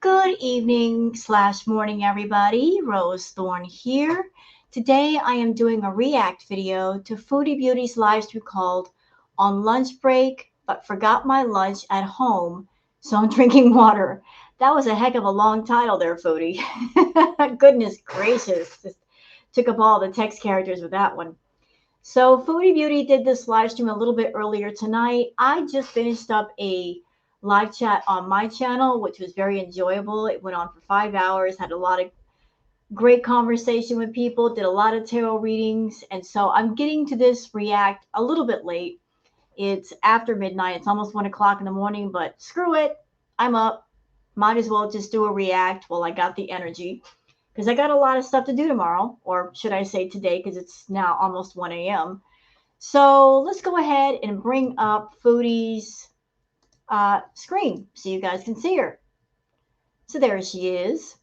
Good evening slash morning, everybody. Rose Thorn here. Today I am doing a react video to Foodie Beauty's live stream called On Lunch Break, but Forgot My Lunch at Home, so I'm drinking water. That was a heck of a long title there, Foodie. Goodness gracious. Just took up all the text characters with that one. So Foodie Beauty did this live stream a little bit earlier tonight. I just finished up a live chat on my channel, which was very enjoyable. It went on for 5 hours, had a lot of great conversation with people, did a lot of tarot readings. And so I'm getting to this react a little bit late. It's after midnight. It's almost 1 o'clock in the morning, but screw it. I'm up. Might as well just do a react while I got the energy because I got a lot of stuff to do tomorrow, or should I say today, because it's now almost 1 a.m. So let's go ahead and bring up Foodie's screen so you guys can see her. So there she is.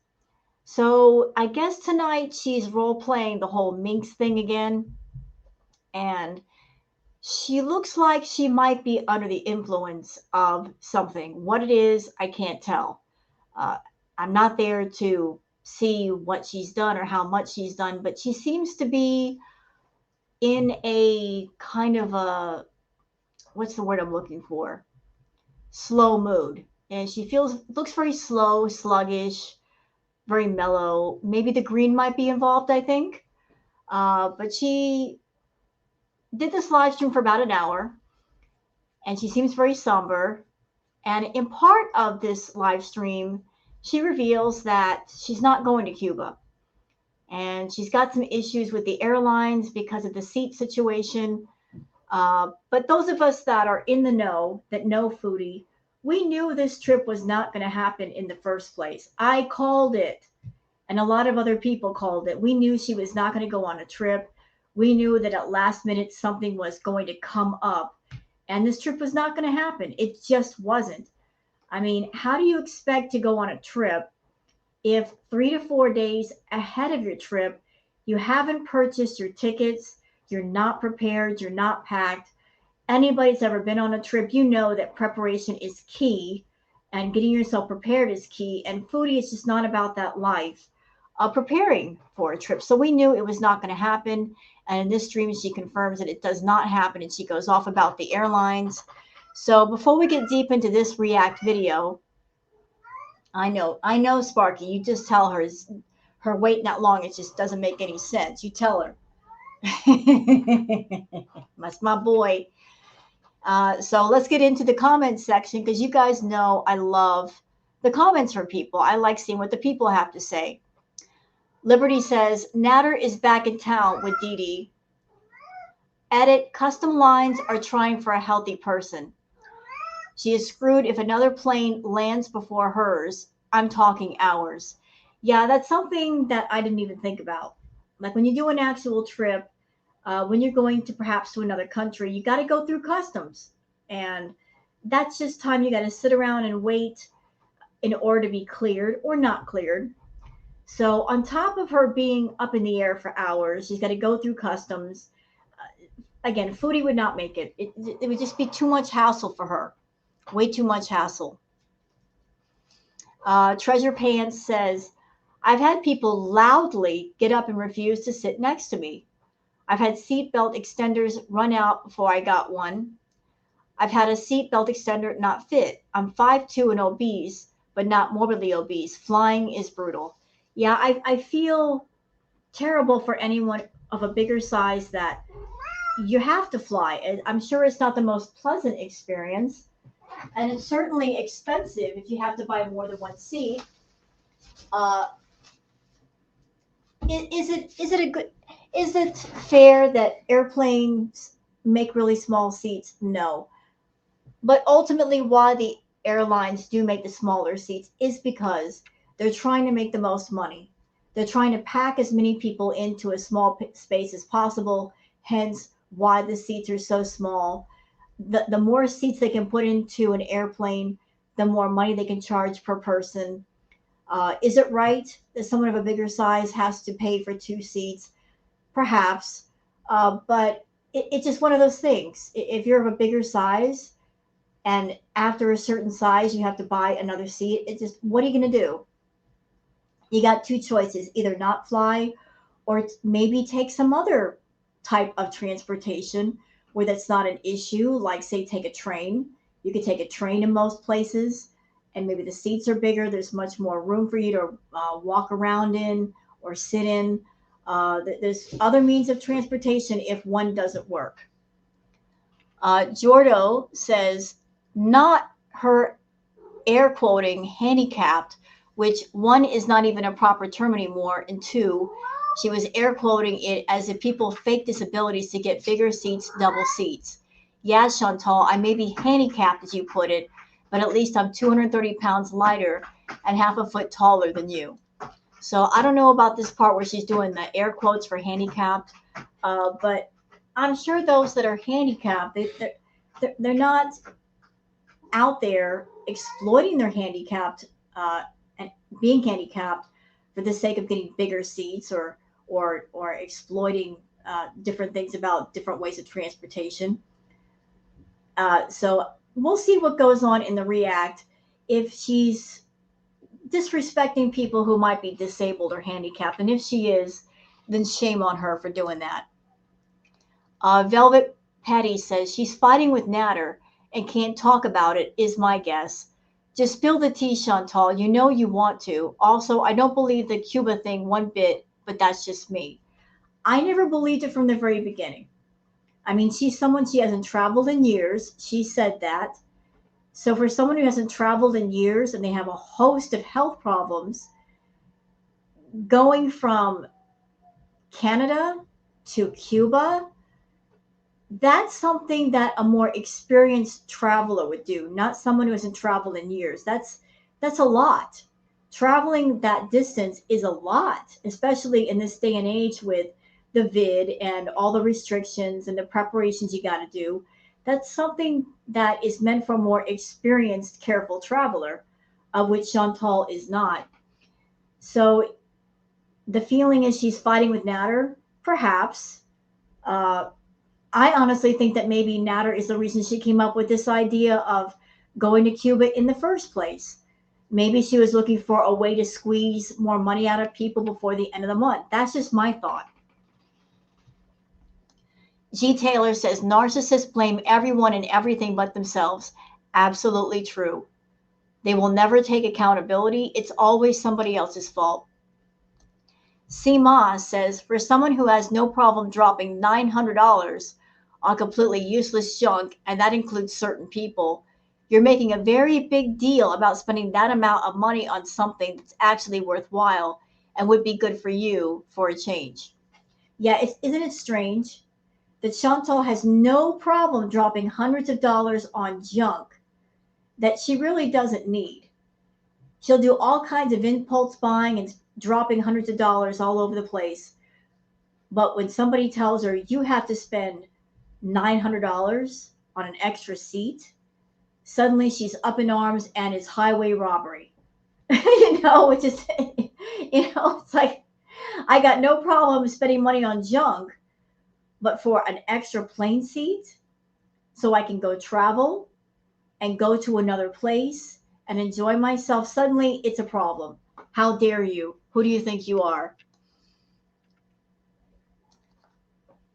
So I guess tonight she's role playing the whole Minx thing again. And she looks like she might be under the influence of something. What it is, I can't tell. I'm not there to see what she's done or how much she's done, but she seems to be in a kind of a, what's the word I'm looking for? Slow mood. And she looks very slow, sluggish, very mellow. Maybe the green might be involved, I think. But she did this live stream for about an hour, and she seems very somber. And in part of this live stream, she reveals that she's not going to Cuba. And she's got some issues with the airlines because of the seat situation. But those of us that are in the know, that know Foodie, we knew this trip was not going to happen in the first place. I called it, and a lot of other people called it. We knew she was not going to go on a trip. We knew that at last minute something was going to come up, and this trip was not going to happen. It just wasn't. I mean, how do you expect to go on a trip if 3 to 4 days ahead of your trip, you haven't purchased your tickets, you're not prepared, you're not packed? Anybody that's ever been on a trip, you know that preparation is key and getting yourself prepared is key. And Foodie is just not about that life of preparing for a trip. So we knew it was not going to happen. And in this stream, she confirms that it does not happen. And she goes off about the airlines. So before we get deep into this react video, I know, Sparky, you just tell her waiting that long. It just doesn't make any sense. You tell her. That's my boy. So let's get into the comments section because you guys know I love the comments from people. I like seeing what the people have to say. Liberty says, Natter is back in town with Dee Dee. Edit, custom lines are trying for a healthy person. She is screwed if another plane lands before hers. I'm talking hours. Yeah, that's something that I didn't even think about. Like when you do an actual trip, when you're going to perhaps to another country, you got to go through customs. And that's just time you got to sit around and wait in order to be cleared or not cleared. So on top of her being up in the air for hours, she's got to go through customs. Again, Foodie would not make it. It would just be too much hassle for her. Way too much hassle. Treasure Pants says, I've had people loudly get up and refuse to sit next to me. I've had seatbelt extenders run out before I got one. I've had a seatbelt extender not fit. I'm 5'2" and obese, but not morbidly obese. Flying is brutal. Yeah, I feel terrible for anyone of a bigger size that you have to fly. I'm sure it's not the most pleasant experience. And it's certainly expensive if you have to buy more than one seat. Is it fair that airplanes make really small seats? No. But ultimately, why the airlines do make the smaller seats is because they're trying to make the most money. They're trying to pack as many people into a small space as possible, hence why the seats are so small. The more seats they can put into an airplane, the more money they can charge per person. Is it right that someone of a bigger size has to pay for 2 seats? Perhaps. But it's just one of those things. If you're of a bigger size, and after a certain size, you have to buy another seat. It's just, what are you going to do? You got two choices: either not fly, or maybe take some other type of transportation where that's not an issue, like, say, take a train. You could take a train in most places, and maybe the seats are bigger. There's much more room for you to walk around in or sit in. There's other means of transportation if one doesn't work. Jordo says, not her air quoting handicapped, which one is not even a proper term anymore, and two, she was air quoting it as if people fake disabilities to get bigger seats, double seats. Yeah, Chantal, I may be handicapped as you put it, but at least I'm 230 pounds lighter and half a foot taller than you. So I don't know about this part where she's doing the air quotes for handicapped, but I'm sure those that are handicapped, they're not out there exploiting their handicapped and being handicapped for the sake of getting bigger seats, or exploiting different things about different ways of transportation. So we'll see what goes on in the react. If she's disrespecting people who might be disabled or handicapped, and if she is, then shame on her for doing that. Velvet Patty says she's fighting with Natter and can't talk about it, is my guess. Just spill the tea, Chantal. You know you want to. Also, I don't believe the Cuba thing one bit, but that's just me. I never believed it from the very beginning. I mean, she's someone, she hasn't traveled in years. She said that. So for someone who hasn't traveled in years and they have a host of health problems, going from Canada to Cuba, that's something that a more experienced traveler would do, not someone who hasn't traveled in years. That's a lot. Traveling that distance is a lot, especially in this day and age with the vid and all the restrictions and the preparations you got to do. That's something that is meant for a more experienced, careful traveler, of which Chantal is not. So the feeling is she's fighting with Natter, perhaps. Uh, I honestly think that maybe Natter is the reason she came up with this idea of going to Cuba in the first place. Maybe she was looking for a way to squeeze more money out of people before the end of the month. That's just my thought. G. Taylor says narcissists blame everyone and everything but themselves. Absolutely true. They will never take accountability. It's always somebody else's fault. Seema says, for someone who has no problem dropping $900 on completely useless junk, and that includes certain people, you're making a very big deal about spending that amount of money on something that's actually worthwhile and would be good for you for a change. Yeah, isn't it strange that Chantal has no problem dropping hundreds of dollars on junk that she really doesn't need? She'll do all kinds of impulse buying and dropping hundreds of dollars all over the place. But when somebody tells her you have to spend $900 on an extra seat, suddenly she's up in arms and it's highway robbery. Which is, it's like, I got no problem spending money on junk, but for an extra plane seat so I can go travel and go to another place and enjoy myself, suddenly it's a problem. How dare you? Who do you think you are?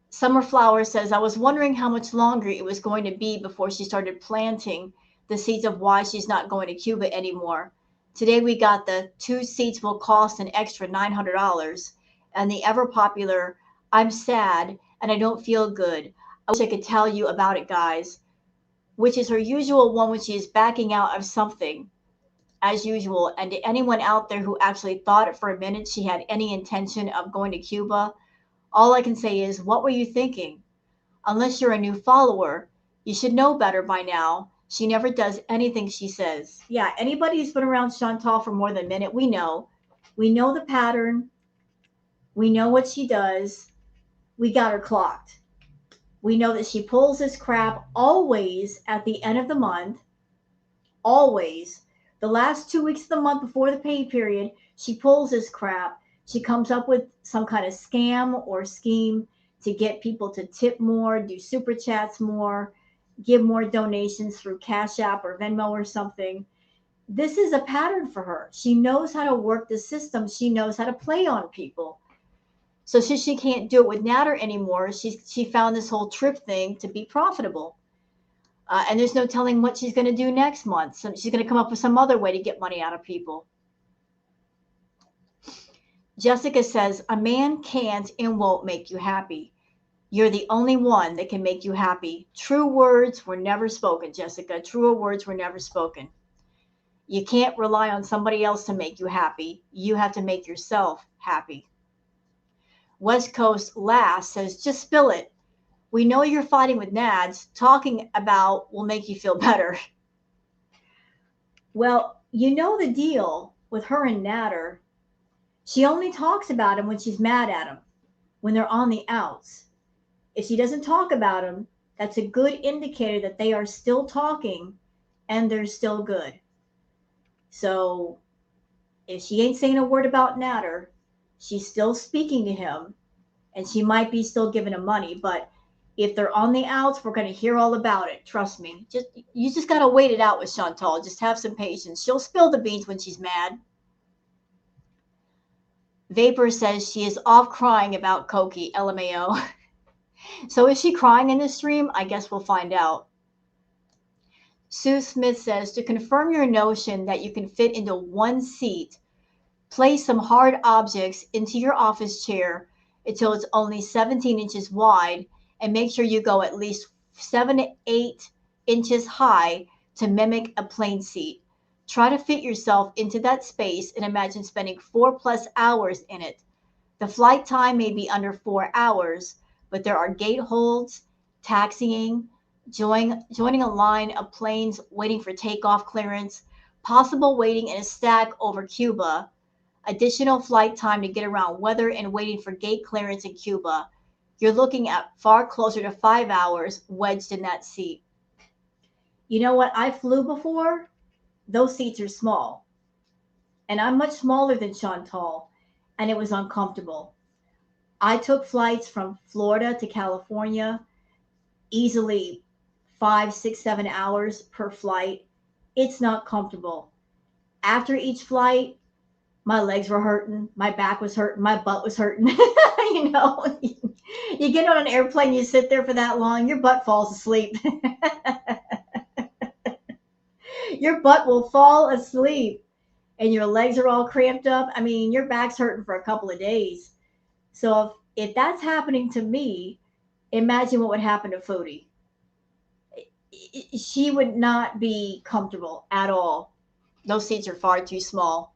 Summer Flower says, I was wondering how much longer it was going to be before she started planting the seeds of why she's not going to Cuba anymore. Today we got the 2 seats will cost an extra $900 and the ever popular, I'm sad and I don't feel good. I wish I could tell you about it, guys, which is her usual one when she is backing out of something, as usual. And to anyone out there who actually thought for a minute she had any intention of going to Cuba, all I can say is, what were you thinking? Unless you're a new follower, you should know better by now. She never does anything she says. Yeah, anybody who's been around Chantal for more than a minute, we know. We know the pattern. We know what she does. We got her clocked. We know that she pulls this crap always at the end of the month. Always. The last 2 weeks of the month before the pay period, she pulls this crap. She comes up with some kind of scam or scheme to get people to tip more, do super chats more, give more donations through Cash App or Venmo or something. This is a pattern for her. She knows how to work the system. She knows how to play on people. So since she can't do it with Natter anymore, she found this whole trip thing to be profitable. And there's no telling what she's going to do next month. So she's going to come up with some other way to get money out of people. Jessica says, a man can't and won't make you happy. You're the only one that can make you happy. True words were never spoken, Jessica. Truer words were never spoken. You can't rely on somebody else to make you happy. You have to make yourself happy. West Coast Lass says, just spill it. We know you're fighting with Nads. Talking about will make you feel better. Well, you know the deal with her and Natter. She only talks about him when she's mad at him, when they're on the outs. If she doesn't talk about him, that's a good indicator that they are still talking and they're still good. So if she ain't saying a word about Natter, she's still speaking to him, and she might be still giving him money. But if they're on the outs, we're going to hear all about it. Trust me. You just got to wait it out with Chantal. Just have some patience. She'll spill the beans when she's mad. Vapor says she is off crying about Koki, LMAO. So is she crying in this stream? I guess we'll find out. Sue Smith says, to confirm your notion that you can fit into one seat, place some hard objects into your office chair until it's only 17 inches wide, and make sure you go at least 7 to 8 inches high to mimic a plane seat. Try to fit yourself into that space and imagine spending 4+ hours in it. The flight time may be under 4 hours, but there are gate holds, taxiing, joining a line of planes waiting for takeoff clearance, possible waiting in a stack over Cuba, additional flight time to get around weather, and waiting for gate clearance in Cuba. You're looking at far closer to 5 hours wedged in that seat. You know what? I flew before. Those seats are small. And I'm much smaller than Chantal, and it was uncomfortable. I took flights from Florida to California, easily 5, 6, 7 hours per flight. It's not comfortable. After each flight, my legs were hurting, my back was hurting, my butt was hurting. You know, you get on an airplane, you sit there for that long, your butt falls asleep. Your butt will fall asleep and your legs are all cramped up. I mean, your back's hurting for a couple of days. So if that's happening to me, imagine what would happen to Foodie. She would not be comfortable at all. Those seats are far too small.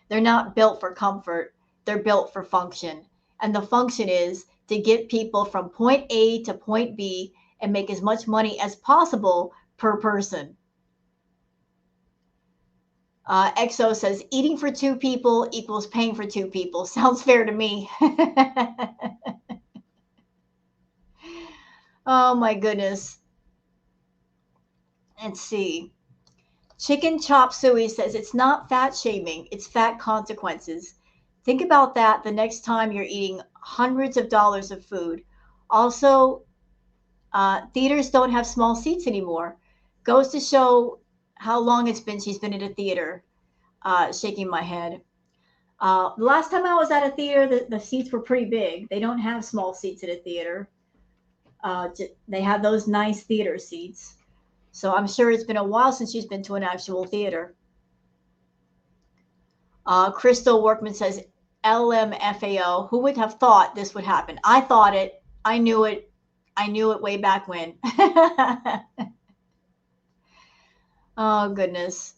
They're not built for comfort. They're built for function. And the function is to get people from point A to point B and make as much money as possible per person. Exo says, eating for 2 people equals paying for 2 people. Sounds fair to me. Oh my goodness. Let's see. Chicken Chop Suey says, it's not fat shaming, it's fat consequences. Think about that the next time you're eating hundreds of dollars of food. Also, theaters don't have small seats anymore. Goes to show how long it's been she's been at a theater. Shaking my head. The last time I was at a theater, the seats were pretty big. They don't have small seats at a theater. They have those nice theater seats. So I'm sure it's been a while since she's been to an actual theater. Crystal Workman says, LMFAO. Who would have thought this would happen? I thought it. I knew it. I knew it way back when. Oh, goodness.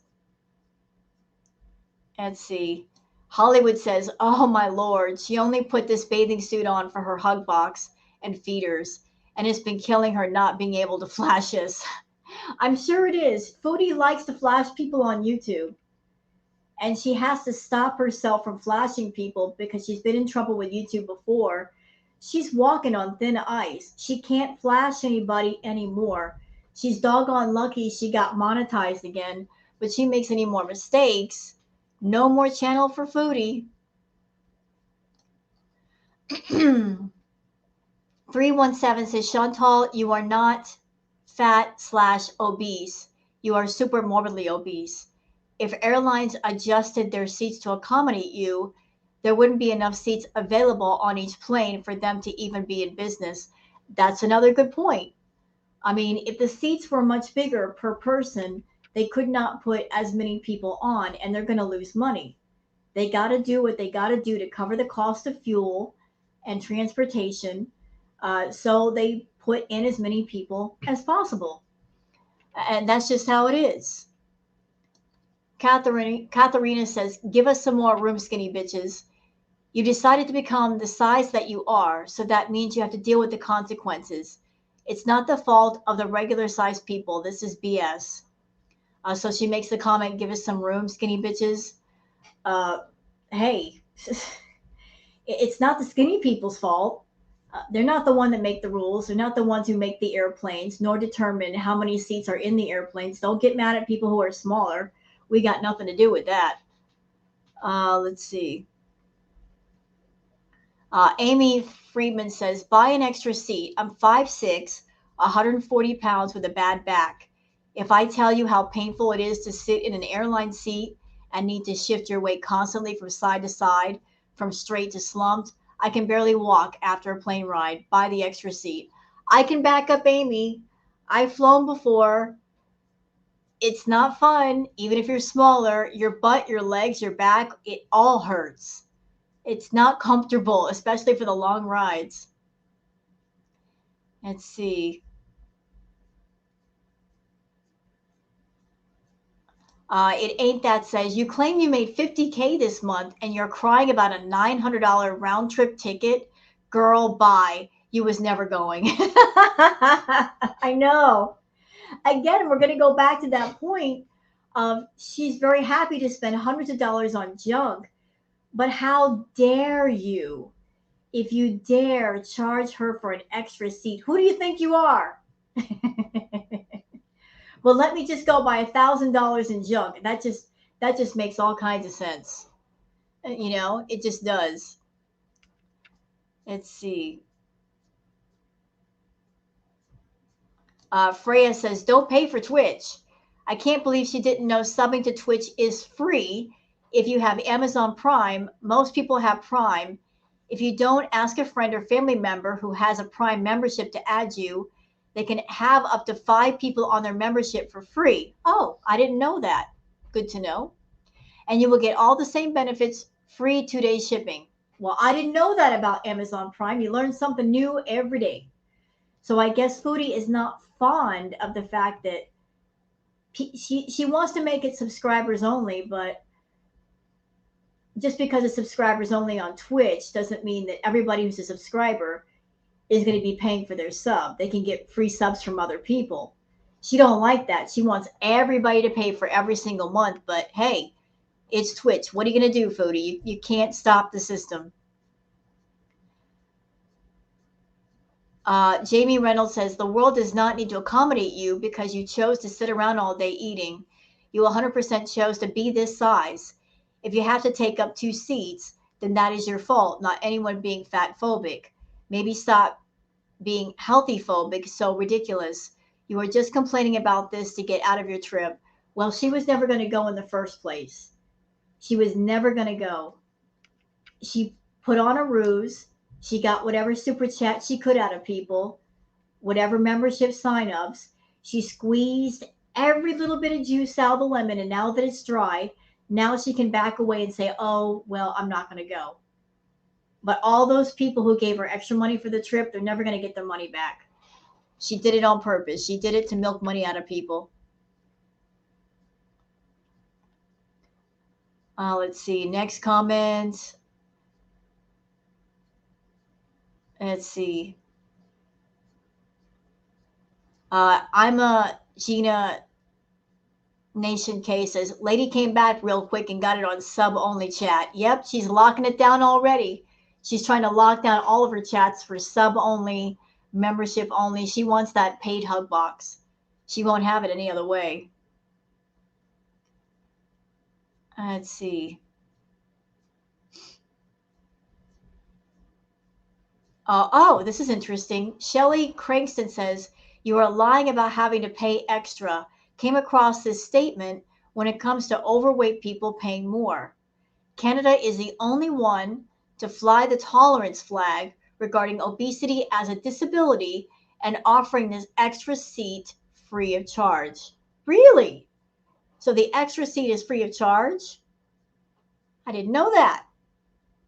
Let's see. Hollywood says, oh, my Lord, she only put this bathing suit on for her hug box and feeders, and it's been killing her not being able to flash us. I'm sure it is. Foodie likes to flash people on YouTube, and she has to stop herself from flashing people because she's been in trouble with YouTube before. She's walking on thin ice. She can't flash anybody anymore. She's doggone lucky she got monetized again, but she makes any more mistakes. No more channel for Foodie. 317 says, Chantal, you are not fat/obese, you are super morbidly obese. If airlines adjusted their seats to accommodate you, there wouldn't be enough seats available on each plane for them to even be in business. That's another good point. I mean, if the seats were much bigger per person, they could not put as many people on and they're going to lose money. They got to do what they got to do to cover the cost of fuel and transportation. So they put in as many people as possible. And that's just how it is. Katharina says, give us some more room, skinny bitches. You decided to become the size that you are, so that means you have to deal with the consequences. It's not the fault of the regular sized people. This is BS. So she makes the comment, give us some room, skinny bitches. Hey, it's not the skinny people's fault. They're not the one that make the rules. They're not the ones who make the airplanes, nor determine how many seats are in the airplanes. Don't get mad at people who are smaller. We got nothing to do with that. Let's see. Amy Friedman says, buy an extra seat. I'm 5'6", 140 pounds with a bad back. If I tell you how painful it is to sit in an airline seat and need to shift your weight constantly from side to side, from straight to slumped, I can barely walk after a plane ride. Buy the extra seat. I can back up Amy. I've flown before. It's not fun. Even if you're smaller, your butt, your legs, your back, it all hurts. It's not comfortable, especially for the long rides. Let's see. It Ain't That says, you claim you made $50K this month and you're crying about a $900 round trip ticket. Girl, bye. You was never going. I know. Again, we're going to go back to that point of she's very happy to spend hundreds of dollars on junk. But how dare you? If you dare charge her for an extra seat, who do you think you are? Well, let me just go buy $1,000 in junk. That just makes all kinds of sense. You know, it just does. Let's see. Freya says, don't pay for Twitch. I can't believe she didn't know subbing to Twitch is free. If you have Amazon Prime, most people have Prime. If you don't, ask a friend or family member who has a Prime membership to add you. They can have up to 5 people on their membership for free. Oh, I didn't know that. Good to know. And you will get all the same benefits, free 2-day shipping. Well, I didn't know that about Amazon Prime. You learn something new every day. So I guess Foodie is not fond of the fact that she wants to make it subscribers only, but just because it's subscribers only on Twitch doesn't mean that everybody who's a subscriber is going to be paying for their sub. They can get free subs from other people. She don't like that. She wants everybody to pay for every single month. But hey, it's Twitch. What are you going to do, Foodie? You can't stop the system. Jamie Reynolds says, the world does not need to accommodate you because you chose to sit around all day eating. You 100% chose to be this size. If you have to take up 2 seats, then that is your fault, not anyone being fat phobic. Maybe stop being healthy phobic, so ridiculous. You are just complaining about this to get out of your trip. Well, she was never going to go in the first place. She was never going to go. She put on a ruse. She got whatever super chat she could out of people, whatever membership signups. She squeezed every little bit of juice out of the lemon, and now that it's dry, now she can back away and say, oh, well, I'm not going to go. But all those people who gave her extra money for the trip, they're never going to get their money back. She did it on purpose. She did it to milk money out of people. Let's see. Next comment. Let's see. I'm a Gina Nation K says, lady came back real quick and got it on sub only chat. Yep, she's locking it down already. She's trying to lock down all of her chats for sub only, membership only. She wants that paid hug box. She won't have it any other way. Let's see. Oh, this is interesting. Shelly Crankston says, You are lying about having to pay extra. Came across this statement when it comes to overweight people paying more. Canada is the only one to fly the tolerance flag regarding obesity as a disability and offering this extra seat free of charge. Really? So the extra seat is free of charge? I didn't know that.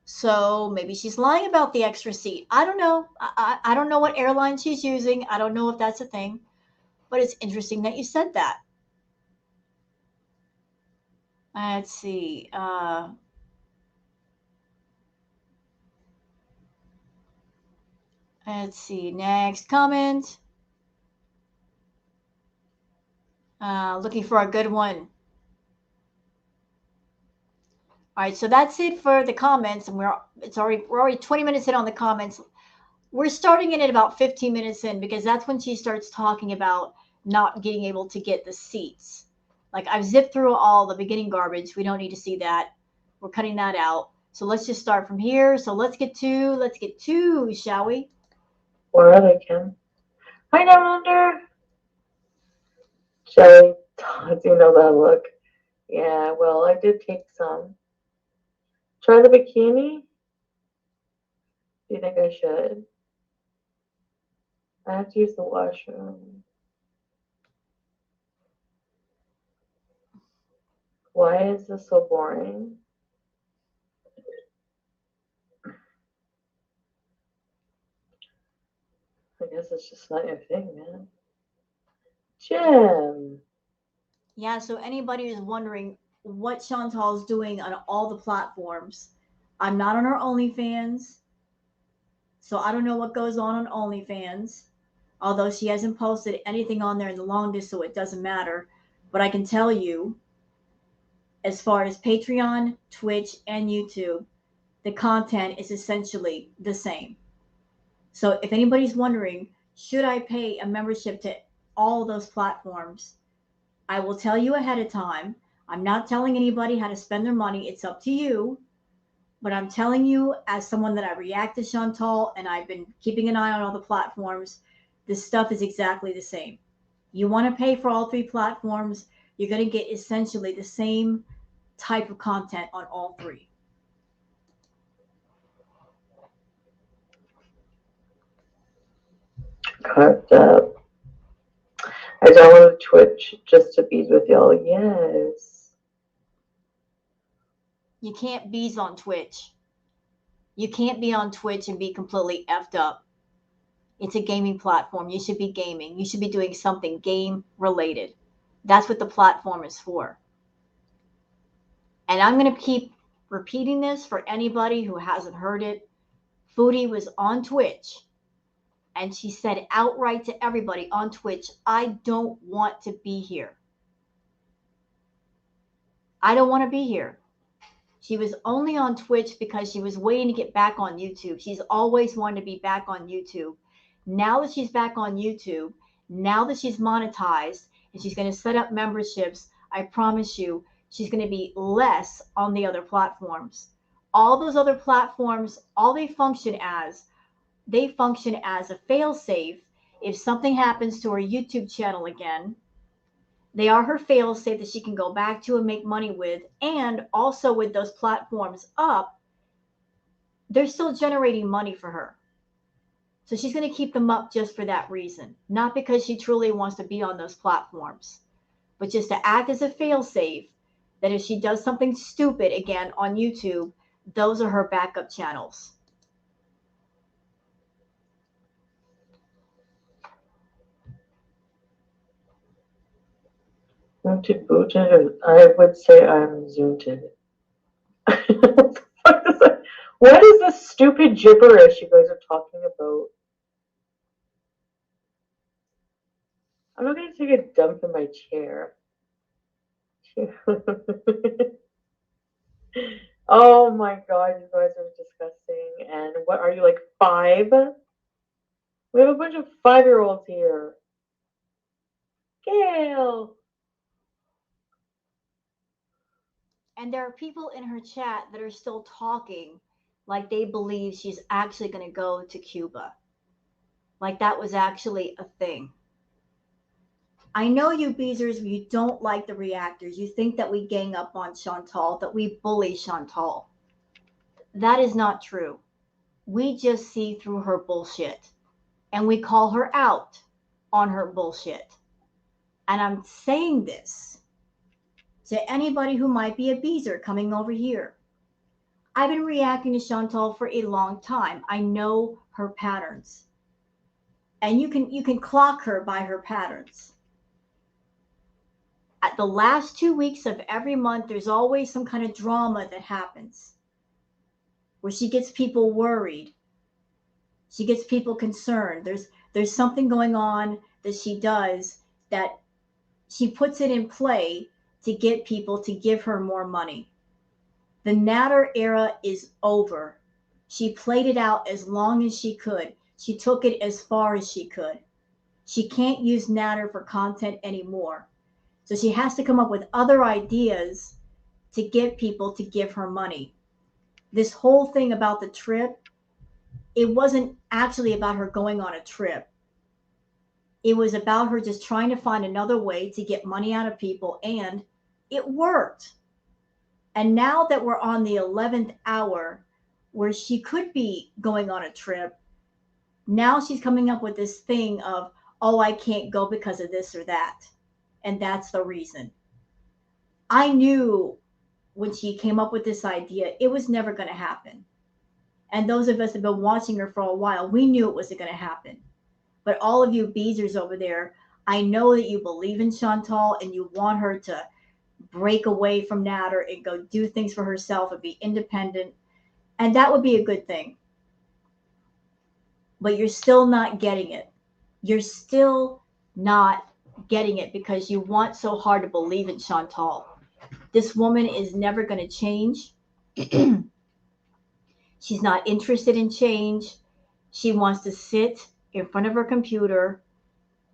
So maybe she's lying about the extra seat. I don't know. I don't know what airline she's using. I don't know if that's a thing. But it's interesting that you said that. Let's see. Let's see. Next comment. Looking for a good one. All right, so that's it for the comments, and we're already 20 minutes in on the comments. We're starting in at about 15 minutes in because that's when she starts talking about not getting able to get the seats. Like I've zipped through all the beginning garbage. We don't need to see that. We're cutting that out. So let's just start from here. So let's get to, shall we? Where are they, Kim? Hi, down under. Jelly dots, you know that look. Yeah, well, I did take some. Try the bikini? Do you think I should? I have to use the washroom. Why is this so boring? I guess it's just not your thing, man. Jim. Yeah, so anybody who's wondering what Chantal's doing on all the platforms, I'm not on her OnlyFans, so I don't know what goes on OnlyFans, although she hasn't posted anything on there in the longest, so it doesn't matter. But I can tell you, as far as Patreon, Twitch, and YouTube, the content is essentially the same. So if anybody's wondering, should I pay a membership to all those platforms? I will tell you ahead of time. I'm not telling anybody how to spend their money. It's up to you. But I'm telling you, as someone that I react to Chantal and I've been keeping an eye on all the platforms, this stuff is exactly the same. You want to pay for all three platforms, you're going to get essentially the same type of content on all three. Carved up. I downloaded Twitch just to be with y'all. Yes. You can't bees on Twitch. You can't be on Twitch and be completely effed up. It's a gaming platform. You should be gaming. You should be doing something game related. That's what the platform is for. And I'm going to keep repeating this for anybody who hasn't heard it. Foodie was on Twitch and she said outright to everybody on Twitch, I don't want to be here. I don't want to be here. She was only on Twitch because she was waiting to get back on YouTube. She's always wanted to be back on YouTube. Now that she's back on YouTube, now that she's monetized and she's going to set up memberships, I promise you, she's going to be less on the other platforms. All those other platforms, all they function as a fail-safe. If something happens to her YouTube channel again, they are her fail-safe that she can go back to and make money with. And also with those platforms up, they're still generating money for her. So she's going to keep them up just for that reason. Not because she truly wants to be on those platforms, but just to act as a fail-safe that if she does something stupid again on YouTube, those are her backup channels. Zooted booted. I would say I'm zooted. What is this stupid gibberish you guys are talking about? I'm not going to take a dump in my chair. Oh my god, you guys are disgusting. And what are you, like 5? We have a bunch of 5-year-olds here. Gail. And there are people in her chat that are still talking like they believe she's actually going to go to Cuba. Like that was actually a thing. I know you Beezers, you don't like the reactors. You think that we gang up on Chantal, that we bully Chantal. That is not true. We just see through her bullshit and we call her out on her bullshit. And I'm saying this to anybody who might be a Beezer coming over here. I've been reacting to Chantal for a long time. I know her patterns. And you can clock her by her patterns. At the last 2 weeks of every month, there's always some kind of drama that happens where she gets people worried. She gets people concerned. There's something going on that she does that she puts it in play to get people to give her more money. The Natter era is over. She played it out as long as she could. She took it as far as she could. She can't use Natter for content anymore. So she has to come up with other ideas to get people to give her money. This whole thing about the trip, it wasn't actually about her going on a trip. It was about her just trying to find another way to get money out of people, and it worked. And now that we're on the 11th hour where she could be going on a trip, now she's coming up with this thing of, oh, I can't go because of this or that. And that's the reason. I knew when she came up with this idea, it was never going to happen. And those of us that have been watching her for a while, we knew it wasn't going to happen. But all of you Beezers over there, I know that you believe in Chantal and you want her to break away from Natter and go do things for herself and be independent. And that would be a good thing. But you're still not getting it. You're still not getting it because you want so hard to believe in Chantal. This woman is never going to change. She's not interested in change. She wants to sit in front of her computer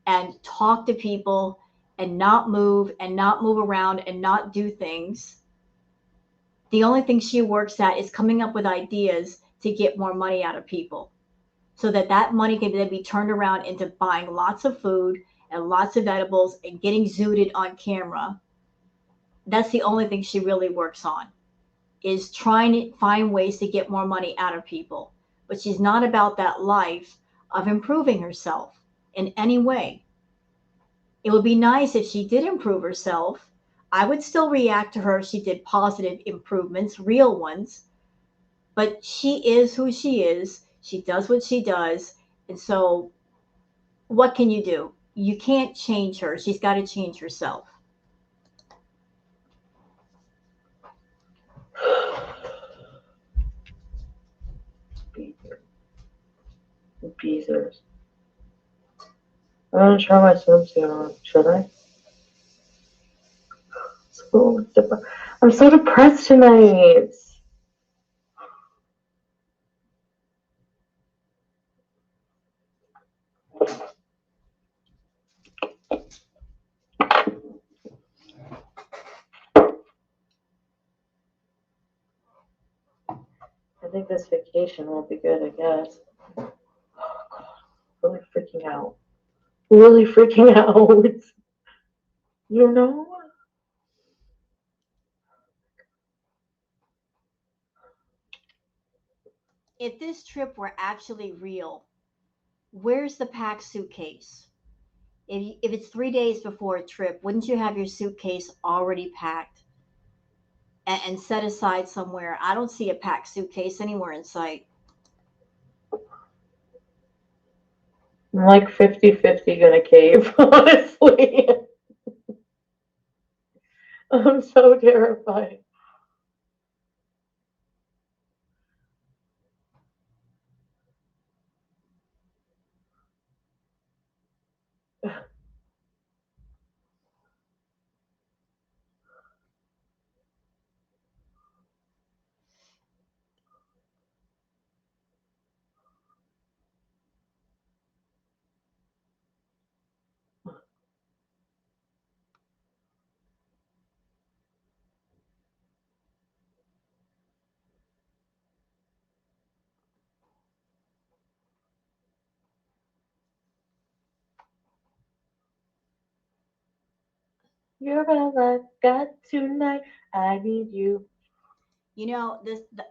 and talk to people and not move around and not do things. The only thing she works at is coming up with ideas to get more money out of people so that that money can then be turned around into buying lots of food and lots of edibles and getting zooted on camera. That's the only thing she really works on, is trying to find ways to get more money out of people. But she's not about that life of improving herself in any way. It would be nice if she did improve herself. I would still react to her if she did positive improvements, real ones. But she is who she is. She does what she does. And so, what can you do? You can't change her. She's got to change herself. Beezers. I'm gonna try my swimsuit on. Should I? I'm so depressed tonight. I think this vacation will be good, I guess. Oh, God. Really freaking out. Really freaking out. You know? If this trip were actually real, where's the packed suitcase? If it's 3 days before a trip, wouldn't you have your suitcase already packed and set aside somewhere? I don't see a packed suitcase anywhere in sight. I'm like 50-50 gonna cave, honestly. I'm so terrified. You're all I got tonight. I need you. You know,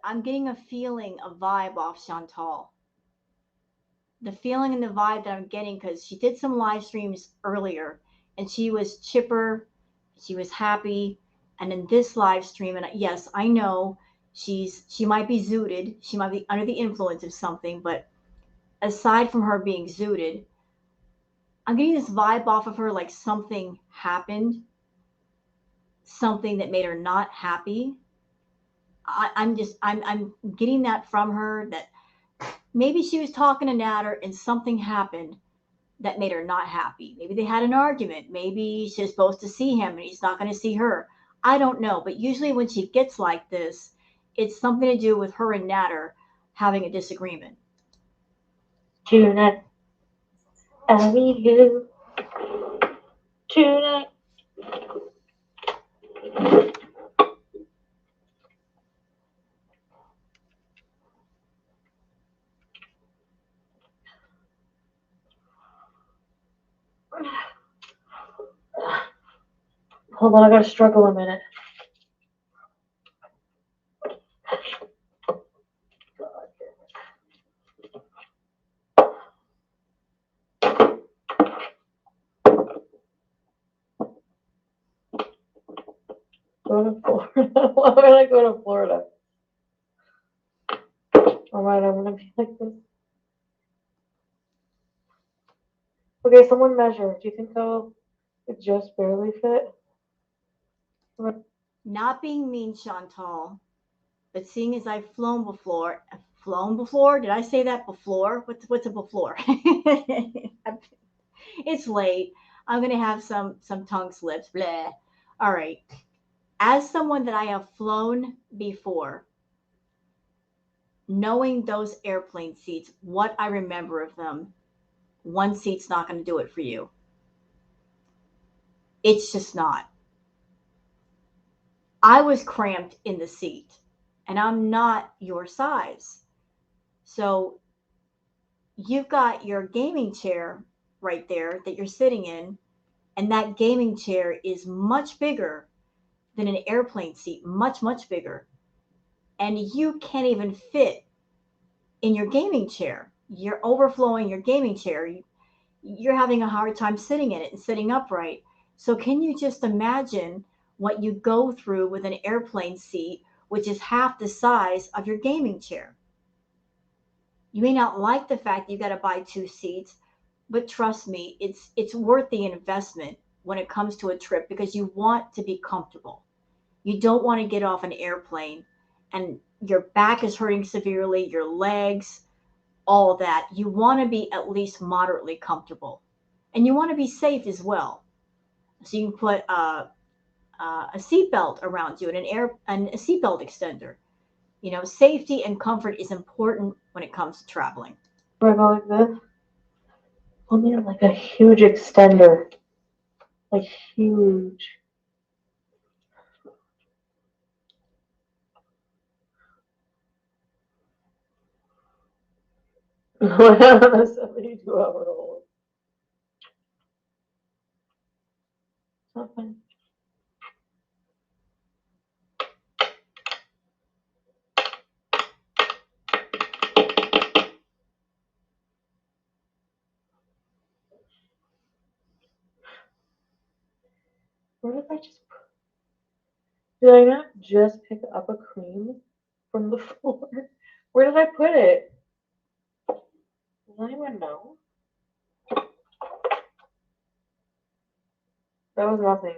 I'm getting a feeling, a vibe off Chantal. The feeling and the vibe that I'm getting, because she did some live streams earlier and she was chipper, she was happy. And in this live stream, and yes, I know she might be zooted, she might be under the influence of something, but aside from her being zooted, I'm getting this vibe off of her like something happened, something that made her not happy. I'm getting that from her, that maybe she was talking to Natter and something happened that made her not happy. Maybe they had an argument. Maybe she's supposed to see him and he's not going to see her. I don't know. But usually when she gets like this, it's something to do with her and Natter having a disagreement. Tonight, I need you. Tonight. Hold on, I gotta struggle a minute. Go to Florida. Why would I go to Florida? Alright, I'm gonna be like this. Okay, someone measure. Do you think they'll just barely fit? Not being mean, Chantal, but seeing as I've flown before, did I say that before? What's a before? It's late. I'm gonna have some tongue slips. Blah. All right. As someone that I have flown before, knowing those airplane seats, what I remember of them, one seat's not going to do it for you. It's just not. I was cramped in the seat, and I'm not your size. So you've got your gaming chair right there that you're sitting in, and that gaming chair is much bigger than an airplane seat, much, much bigger. And you can't even fit in your gaming chair. You're overflowing your gaming chair. You're having a hard time sitting in it and sitting upright. So, can you just imagine what you go through with an airplane seat, which is half the size of your gaming chair? You may not like the fact that you got to buy two seats, but trust me, it's worth the investment when it comes to a trip, because you want to be comfortable. You don't want to get off an airplane and your back is hurting severely, your legs, all that. You want to be at least moderately comfortable, and you want to be safe as well. So you can put a seatbelt around you and a seatbelt extender. You know, safety and comfort is important when it comes to traveling. Do I go like this? I'll need like a huge extender. Like huge. A 72-hour hold. Not fun. Where did I just Did I not just pick up a cream from the floor? Where did I put it? Does anyone know? That was nothing.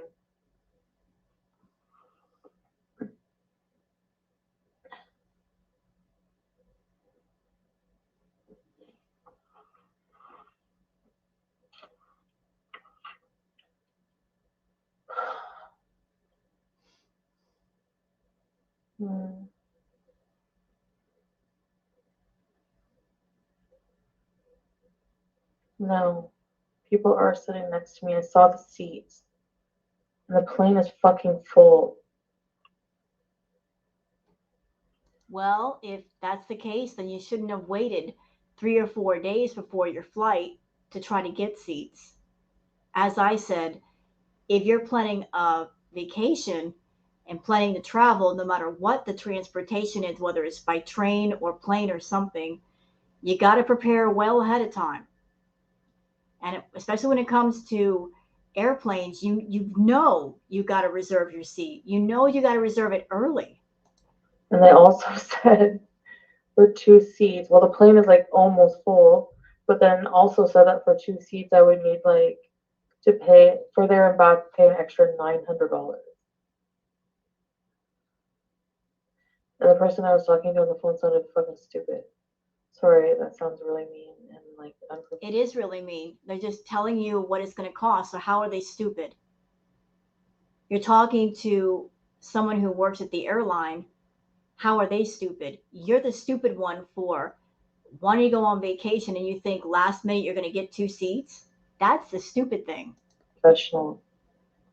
Hmm. No. People are sitting next to me. I saw the seats. And the plane is fucking full. Well, if that's the case, then you shouldn't have waited 3 or 4 days before your flight to try to get seats. As I said, If you're planning a vacation and planning to travel, no matter what the transportation is, whether it's by train or plane or something, you got to prepare well ahead of time. And especially when it comes to airplanes, you got to reserve your seat. You got to reserve it early. And they also said for 2 seats, well, the plane is like almost full, but then also said that for 2 seats, I would need like to pay for there and back, pay an extra $900. And the person I was talking to on the phone sounded fucking stupid. Sorry, that sounds really mean and like unprofessional. It is really mean. They're just telling you what it's going to cost. So how are they stupid? You're talking to someone who works at the airline. How are they stupid? You're the stupid one for wanting to go on vacation and you think last minute you're going to get 2 seats. That's the stupid thing. But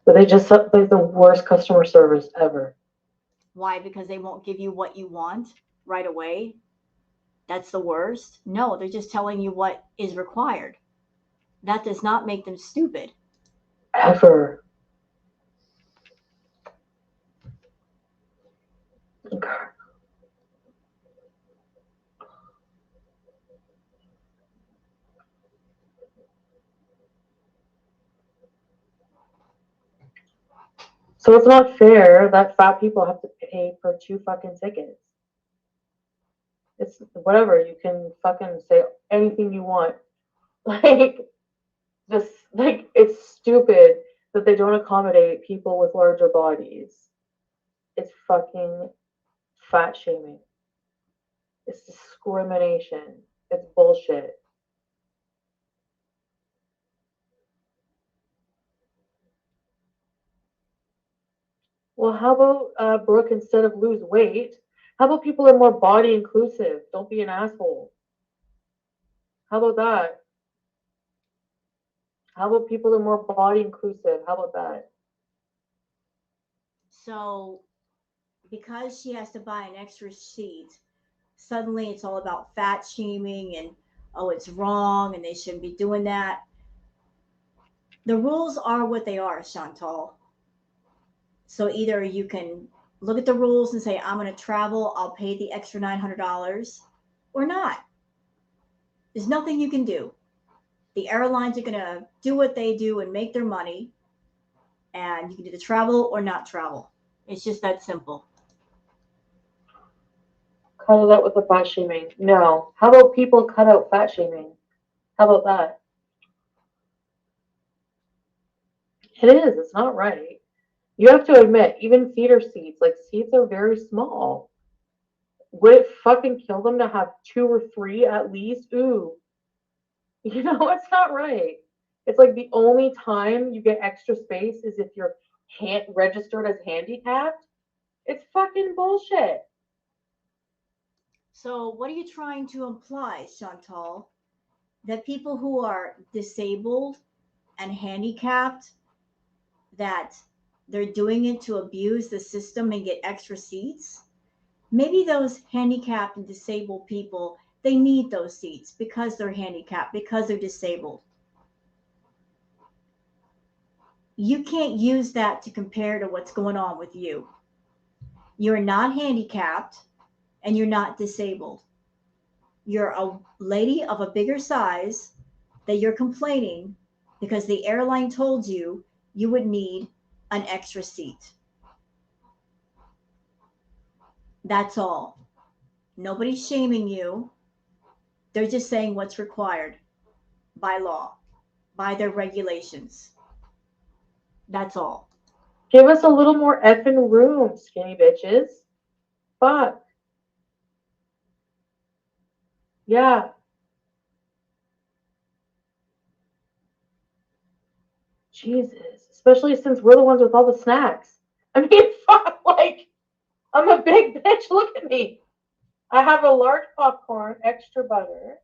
they just like the worst customer service ever. Why? Because they won't give you what you want right away. That's the worst. No, they're just telling you what is required. That does not make them stupid. Ever. So it's not fair that fat people have to pay for 2 fucking tickets. It's whatever. You can fucking say anything you want. Like, just, like, it's stupid that they don't accommodate people with larger bodies. It's fucking fat shaming. It's discrimination. It's bullshit. Well, how about Brooke, instead of lose weight, how about people are more body inclusive? Don't be an asshole. How about that? How about people are more body inclusive? How about that? So, because she has to buy an extra seat, suddenly it's all about fat shaming and, oh, it's wrong and they shouldn't be doing that. The rules are what they are, Chantal. So either you can look at the rules and say, I'm going to travel, I'll pay the extra $900, or not. There's nothing you can do. The airlines are going to do what they do and make their money, and you can either travel or not travel. It's just that simple. Cut it out with the fat shaming. No. How about people cut out fat shaming? How about that? It is. It's not right. You have to admit, even theater seats, like seats are very small. Would it fucking kill them to have 2 or 3 at least? Ooh. It's not right. It's like the only time you get extra space is if you're registered as handicapped. It's fucking bullshit. So, what are you trying to imply, Chantal? That people who are disabled and handicapped, that they're doing it to abuse the system and get extra seats? Maybe those handicapped and disabled people, they need those seats because they're handicapped, because they're disabled. You can't use that to compare to what's going on with you. You're not handicapped and you're not disabled. You're a lady of a bigger size that you're complaining because the airline told you you would need an extra seat. That's all. Nobody's shaming you. They're just saying what's required by law, by their regulations. That's all. Give us a little more effing room, skinny bitches. Fuck. Yeah. Jesus. Especially since we're the ones with all the snacks. I mean, fuck, like, I'm a big bitch. Look at me. I have a large popcorn, extra butter,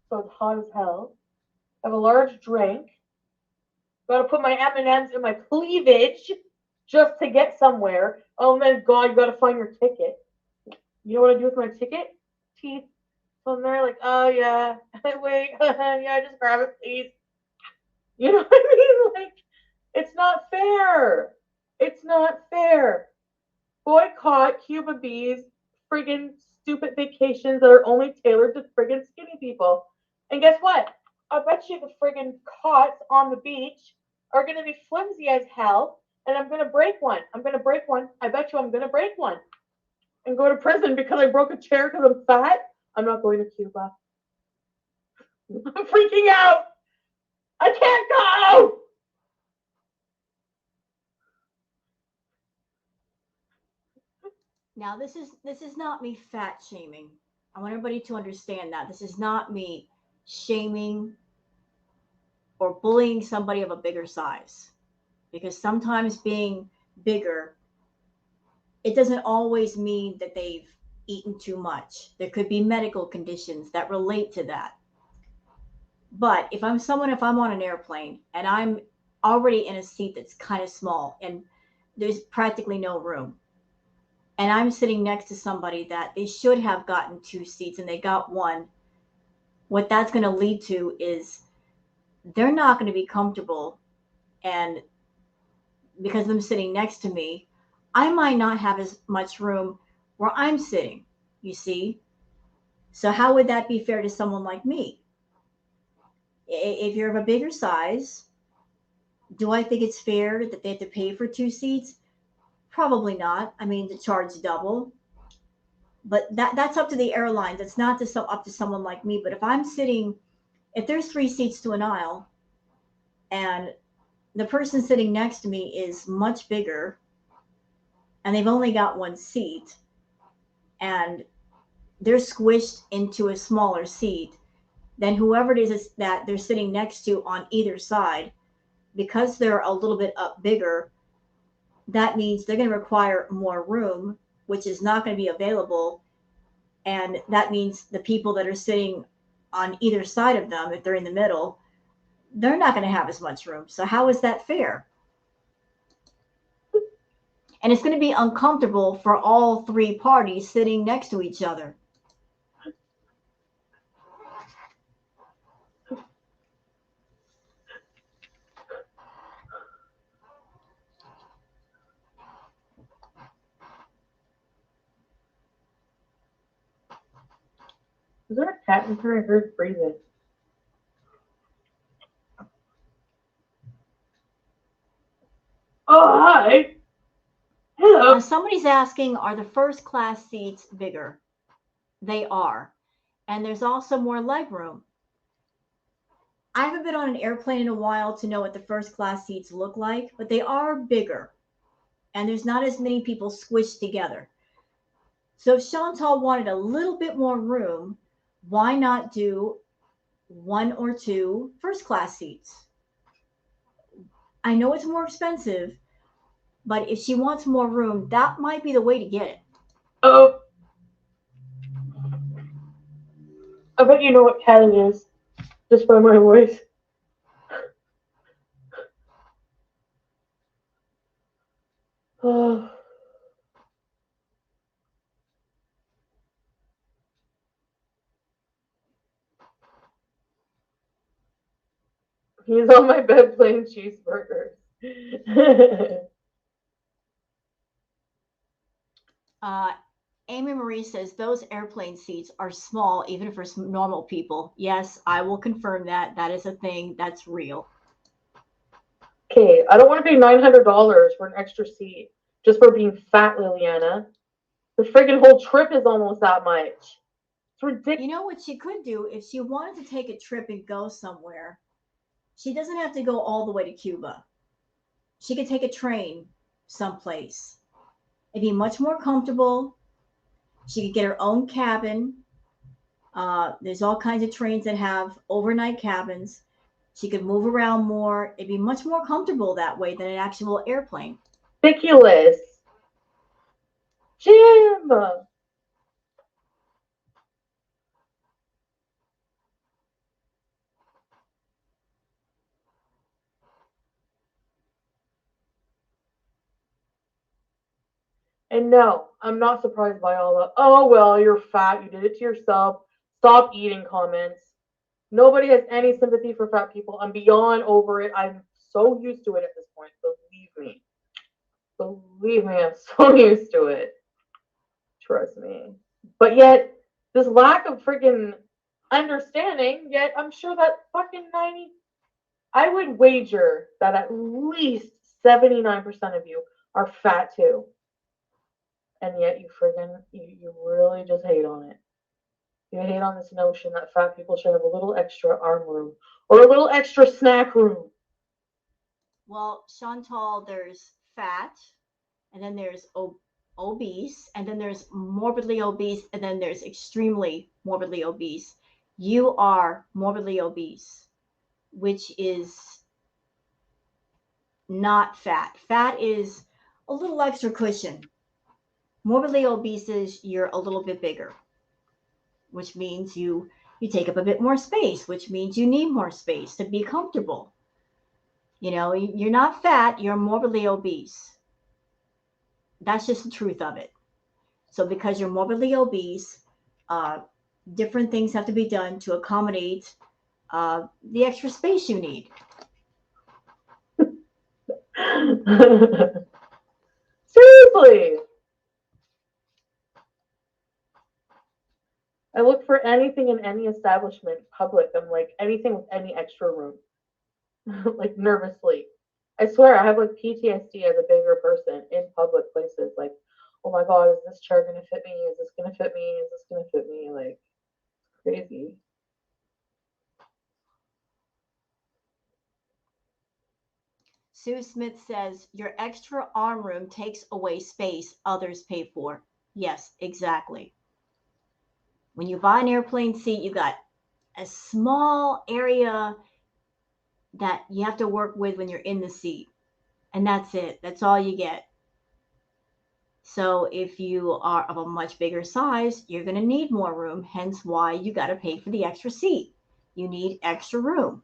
so it's hot as hell. I have a large drink. Gotta put my M&Ms in my cleavage just to get somewhere. Oh my god, you gotta find your ticket. You know what I do with my ticket? Teeth. So I'm there like, oh yeah, wait, yeah, just grab it, please. You know what I mean? Like, It's not fair. It's not fair. Boycott Cuba Bees friggin' stupid vacations that are only tailored to friggin' skinny people. And guess what? I bet you the friggin' cots on the beach are gonna be flimsy as hell, and I'm gonna break one. I'm gonna break one. I bet you I'm gonna break one and go to prison because I broke a chair because I'm fat. I'm not going to Cuba. I'm freaking out. I can't go. Now, this is not me fat shaming. I want everybody to understand that this is not me shaming or bullying somebody of a bigger size, because sometimes being bigger, it doesn't always mean that they've eaten too much. There could be medical conditions that relate to that. But if I'm on an airplane and I'm already in a seat that's kind of small and there's practically no room, and I'm sitting next to somebody that they should have gotten two seats and they got one, what that's going to lead to is they're not going to be comfortable. And because of them sitting next to me, I might not have as much room where I'm sitting, you see? So, how would that be fair to someone like me? If you're of a bigger size, do I think it's fair that they have to pay for two seats? Probably not. I mean, to charge double. But that's up to the airlines. It's not up to someone like me. But if there's three seats to an aisle and the person sitting next to me is much bigger and they've only got one seat and they're squished into a smaller seat, then whoever it is that they're sitting next to on either side, because they're a little bit up bigger, that means they're going to require more room, which is not going to be available. And that means the people that are sitting on either side of them, if they're in the middle, they're not going to have as much room. So, how is that fair? And it's going to be uncomfortable for all three parties sitting next to each other. Is there a cat in here? I heard breathing. Oh, hi. Hello. Somebody's asking, are the first class seats bigger? They are. And there's also more leg room. I haven't been on an airplane in a while to know what the first class seats look like, but they are bigger. And there's not as many people squished together. So if Chantal wanted a little bit more room, why not do one or two first class seats? I know it's more expensive, but if she wants more room, that might be the way to get it. Oh, I bet you know what cat it is, just by my voice. Oh, he's on my bed playing cheeseburgers. Uh, Amy Marie says those airplane seats are small, even for normal people. Yes, I will confirm that. That is a thing that's real. Okay, I don't want to pay $900 for an extra seat just for being fat, Liliana. The friggin' whole trip is almost that much. It's ridiculous. You know what she could do if she wanted to take a trip and go somewhere? She doesn't have to go all the way to Cuba. She could take a train someplace. It'd be much more comfortable. She could get her own cabin. There's all kinds of trains that have overnight cabins. She could move around more. It'd be much more comfortable that way than an actual airplane. Ridiculous. Jim! And no, I'm not surprised by all the, oh, well, you're fat, you did it to yourself, stop eating comments. Nobody has any sympathy for fat people. I'm beyond over it. I'm so used to it at this point. Believe me. Believe me, I'm so used to it. Trust me. But yet, this lack of freaking understanding, yet I'm sure that fucking 90, I would wager that at least 79% of you are fat too. And yet you friggin', you really just hate on it. You hate on this notion that fat people should have a little extra arm room or a little extra snack room. Well, Chantal, there's fat, and then there's obese, and then there's morbidly obese, and then there's extremely morbidly obese. You are morbidly obese, which is not fat. Fat is a little extra cushion. Morbidly obese is you're a little bit bigger, which means you take up a bit more space, which means you need more space to be comfortable. You know, you're not fat, you're morbidly obese. That's just the truth of it. So because you're morbidly obese, uh, different things have to be done to accommodate the extra space you need. Seriously. I look for anything in any establishment, public. I'm like, anything with any extra room. Like, nervously. I swear, I have like PTSD as a bigger person in public places. Like, oh my God, is this chair going to fit me? Is this going to fit me? Is this going to fit me? Like, crazy. Sue Smith says, your extra arm room takes away space others pay for. Yes, exactly. When you buy an airplane seat, you got a small area that you have to work with when you're in the seat. And that's it. That's all you get. So if you are of a much bigger size, you're going to need more room, hence why you got to pay for the extra seat. You need extra room.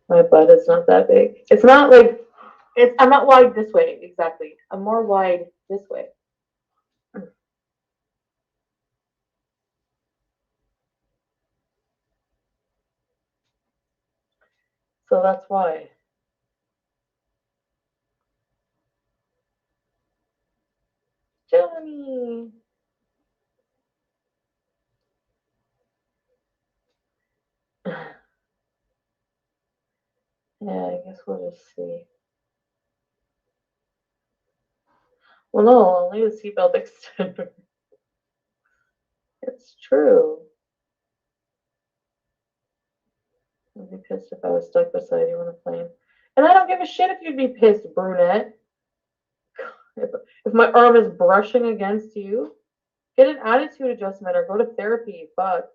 My butt is not that big. It's not like I'm not wide this way exactly. I'm more wide this way. So that's why. Johnny. Yeah, I guess we'll just see. Well, no, only the seatbelt extender. It's true. I'd be pissed if I was stuck beside you on a plane. And I don't give a shit if you'd be pissed, brunette. If my arm is brushing against you, get an attitude adjustment or go to therapy. Fuck.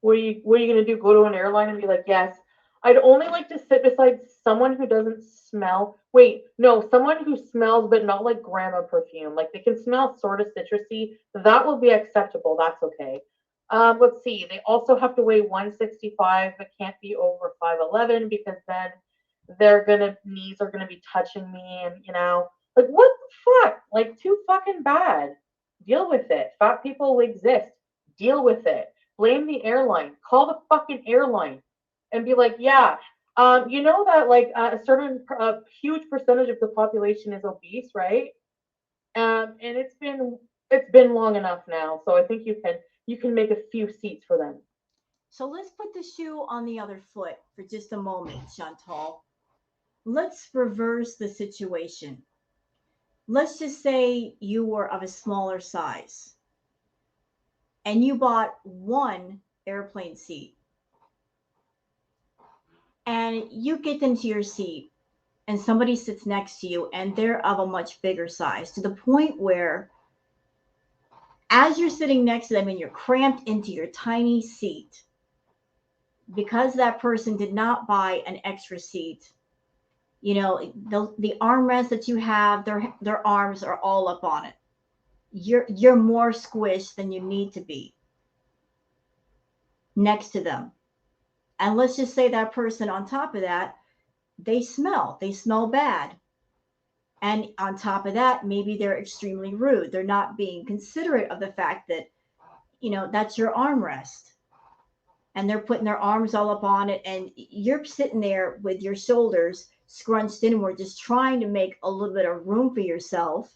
What are you gonna do? Go to an airline and be like, yes, I'd only like to sit beside someone who doesn't smell. Wait, no, someone who smells but not like grandma perfume. Like they can smell sort of citrusy. That will be acceptable. That's okay. Let's see. They also have to weigh 165, but can't be over 5'11 because then their gonna knees are gonna be touching me, and like what the fuck? Like too fucking bad. Deal with it. Fat people exist. Deal with it. Blame the airline. Call the fucking airline and be like, yeah, you know that like a certain huge percentage of the population is obese, right? And it's been long enough now, so I think you can make a few seats for them. So let's put the shoe on the other foot for just a moment, Chantal. Let's reverse the situation. Let's just say you were of a smaller size and you bought one airplane seat and you get into your seat and somebody sits next to you and they're of a much bigger size to the point where as you're sitting next to them and you're cramped into your tiny seat because that person did not buy an extra seat, the armrest that you have, their arms are all up on it. You're more squished than you need to be next to them. And let's just say that person on top of that, they smell bad. And on top of that, maybe they're extremely rude. They're not being considerate of the fact that, that's your armrest. and they're putting their arms all up on it, and you're sitting there with your shoulders scrunched inward, just trying to make a little bit of room for yourself.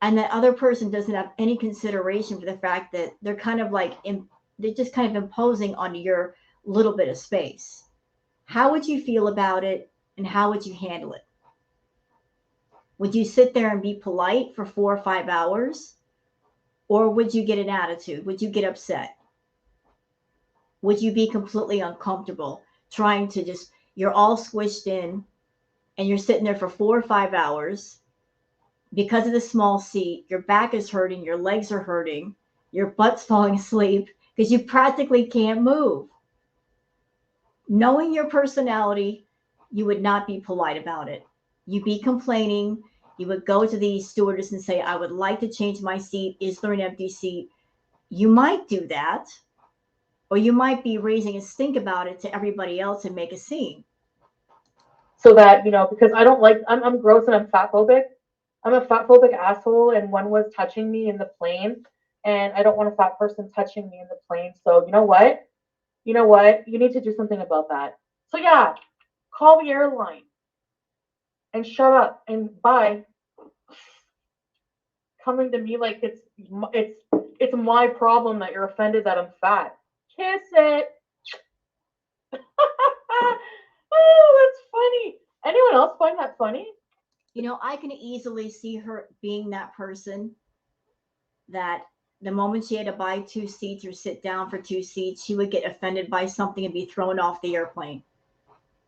And that other person doesn't have any consideration for the fact that they're kind of like, they're just kind of imposing on your little bit of space. How would you feel about it, and how would you handle it? Would you sit there and be polite for 4 or 5 hours? Or would you get an attitude? Would you get upset? Would you be completely uncomfortable trying to just, you're all squished in and you're sitting there for 4 or 5 hours because of the small seat, your back is hurting, your legs are hurting, your butt's falling asleep because you practically can't move. Knowing your personality, you would not be polite about it. You'd be complaining. You would go to the stewardess and say, I would like to change my seat. Is there an empty seat? You might do that, or you might be raising a stink about it to everybody else and make a scene. So that, because I don't like, I'm gross and I'm fat phobic. I'm a fat phobic asshole, and one was touching me in the plane, and I don't want a fat person touching me in the plane. So you know what? You need to do something about that. So yeah, call the airline and shut up and bye. Coming to me like it's my problem that you're offended that I'm fat. Kiss it. Oh, that's funny. Anyone else find that funny? I can easily see her being that person that the moment she had to buy 2 seats or sit down for 2 seats, she would get offended by something and be thrown off the airplane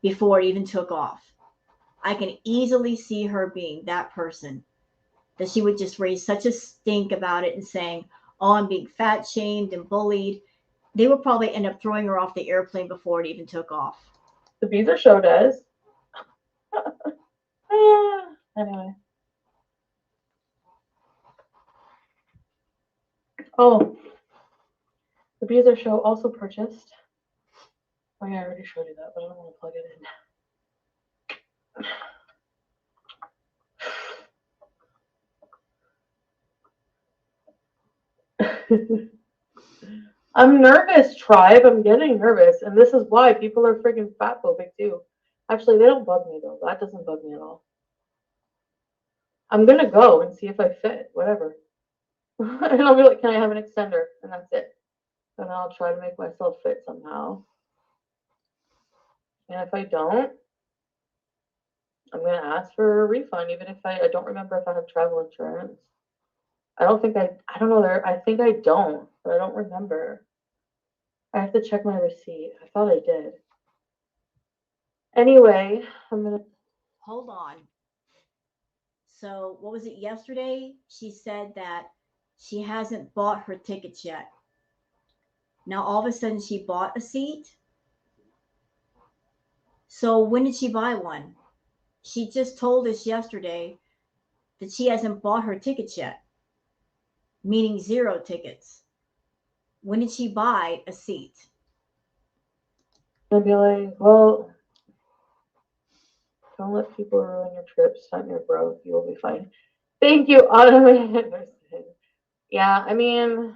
before it even took off. I can easily see her being that person, that she would just raise such a stink about it and saying, oh, I'm being fat shamed and bullied. They would probably end up throwing her off the airplane before it even took off. The Beezer Show does. Anyway. Oh, the Beezer Show also purchased. Oh yeah, I already showed you that, but I don't want to plug it in. I'm nervous, tribe. I'm getting nervous, and this is why people are freaking fat phobic too. Actually, they don't bug me though. That doesn't bug me at all. I'm gonna go and see if I fit, whatever. And I'll be like, "Can I have an extender?" And that's it. And I'll try to make myself fit somehow. And if I don't, I'm gonna ask for a refund, even if I don't remember if I have travel insurance. I don't think I don't know there. I think I don't, but I don't remember. I have to check my receipt. I thought I did. Anyway, I'm gonna. Hold on. So, what was it yesterday? She said that she hasn't bought her tickets yet. Now, all of a sudden, she bought a seat. So, when did she buy one? She just told us yesterday that she hasn't bought her tickets yet, meaning 0 tickets. When did she buy a seat? I'll be like, well, don't let people ruin your trips on your growth. You will be fine. Thank you, Autumn Anderson. Yeah, I mean,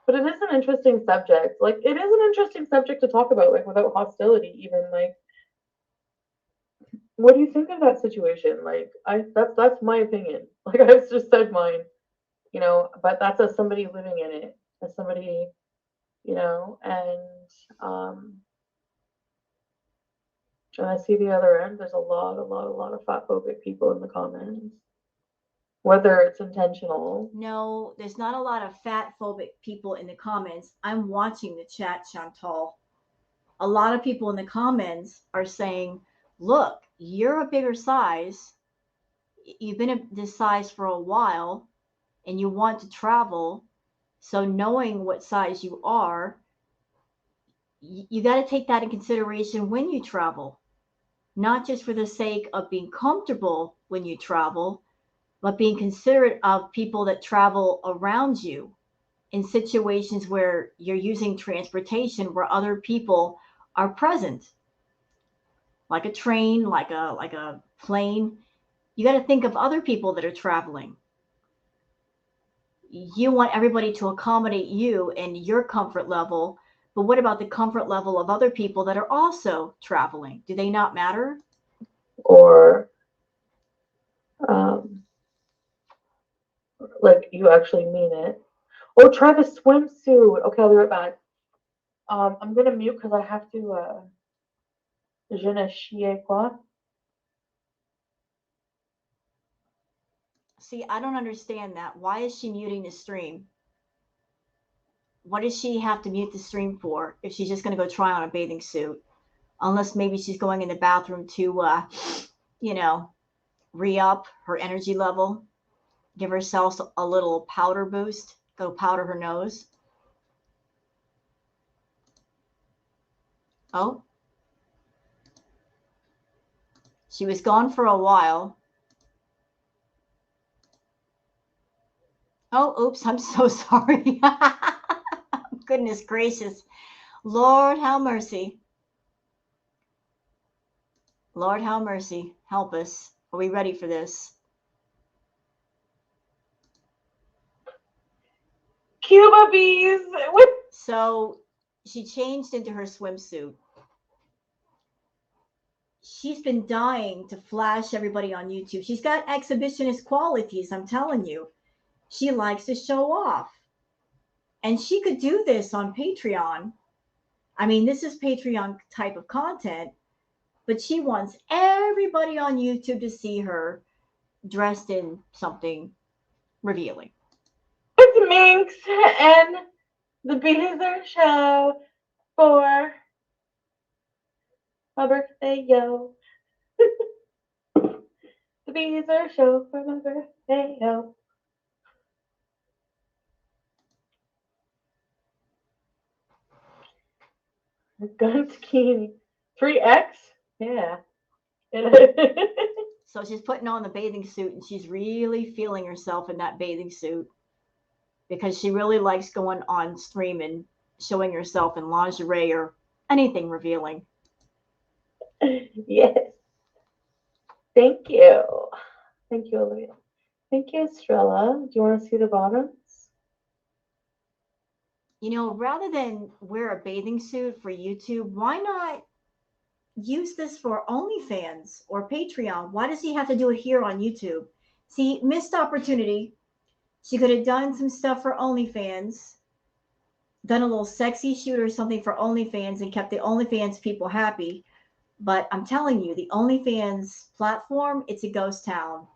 but it is an interesting subject. Like, it is an interesting subject to talk about, like, without hostility, even. Like, what do you think of that situation? Like, that's my opinion. Like, I've just said mine, but that's as somebody living in it, as somebody, and I see the other end. There's a lot of fat phobic people in the comments, whether it's intentional. No, there's not a lot of fat phobic people in the comments. I'm watching the chat, Chantal. A lot of people in the comments are saying, look, you're a bigger size. You've been this size for a while and you want to travel. So, knowing what size you are, you got to take that in consideration when you travel, not just for the sake of being comfortable when you travel, but being considerate of people that travel around you in situations where you're using transportation where other people are present, like a train, like a plane. You got to think of other people that are traveling. you want everybody to accommodate you and your comfort level. But what about the comfort level of other people that are also traveling? Do they not matter? Or um, like you actually mean it. Oh, try the swimsuit. Okay, I'll be right back. I'm gonna mute because I have to. Je ne sais quoi. See, I don't understand that. Why is she muting the stream? What does she have to mute the stream for if she's just going to go try on a bathing suit? Unless maybe she's going in the bathroom to, you know, re up her energy level, give herself a little powder boost, go powder her nose. Oh, she was gone for a while. Oh, oops, I'm so sorry. Goodness gracious. Lord, have mercy. Lord, have mercy. Help us. Are we ready for this? Cuba bees. So she changed into her swimsuit. She's been dying to flash everybody on YouTube. She's got exhibitionist qualities, I'm telling you. She likes to show off. And she could do this on Patreon. I mean, this is Patreon type of content, but she wants everybody on YouTube to see her dressed in something revealing. It's Minx and the bees are show for my birthday, yo. The bees are show for my birthday, yo. Gun skinny. 3X? Yeah. So she's putting on the bathing suit and she's really feeling herself in that bathing suit because she really likes going on stream and showing herself in lingerie or anything revealing. Yes. Thank you. Thank you, Olivia. Thank you, Estrella. Do you want to see the bottoms? You know, rather than wear a bathing suit for YouTube, why not use this for OnlyFans or Patreon? Why does he have to do it here on YouTube? See, missed opportunity. She could have done some stuff for OnlyFans, done a little sexy shoot or something for OnlyFans and kept the OnlyFans people happy. But I'm telling you, the OnlyFans platform, it's a ghost town,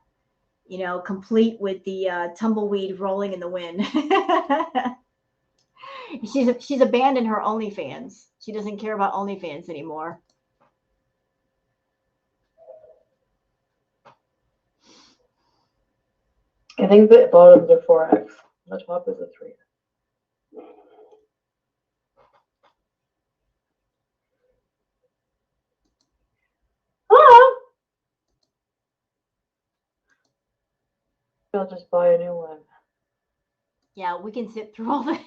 you know, complete with the tumbleweed rolling in the wind. She's abandoned her OnlyFans. She doesn't care about OnlyFans anymore. I think the bottoms are 4X. The top is a 3. Oh! I'll just buy a new one. Yeah, we can zip through all that.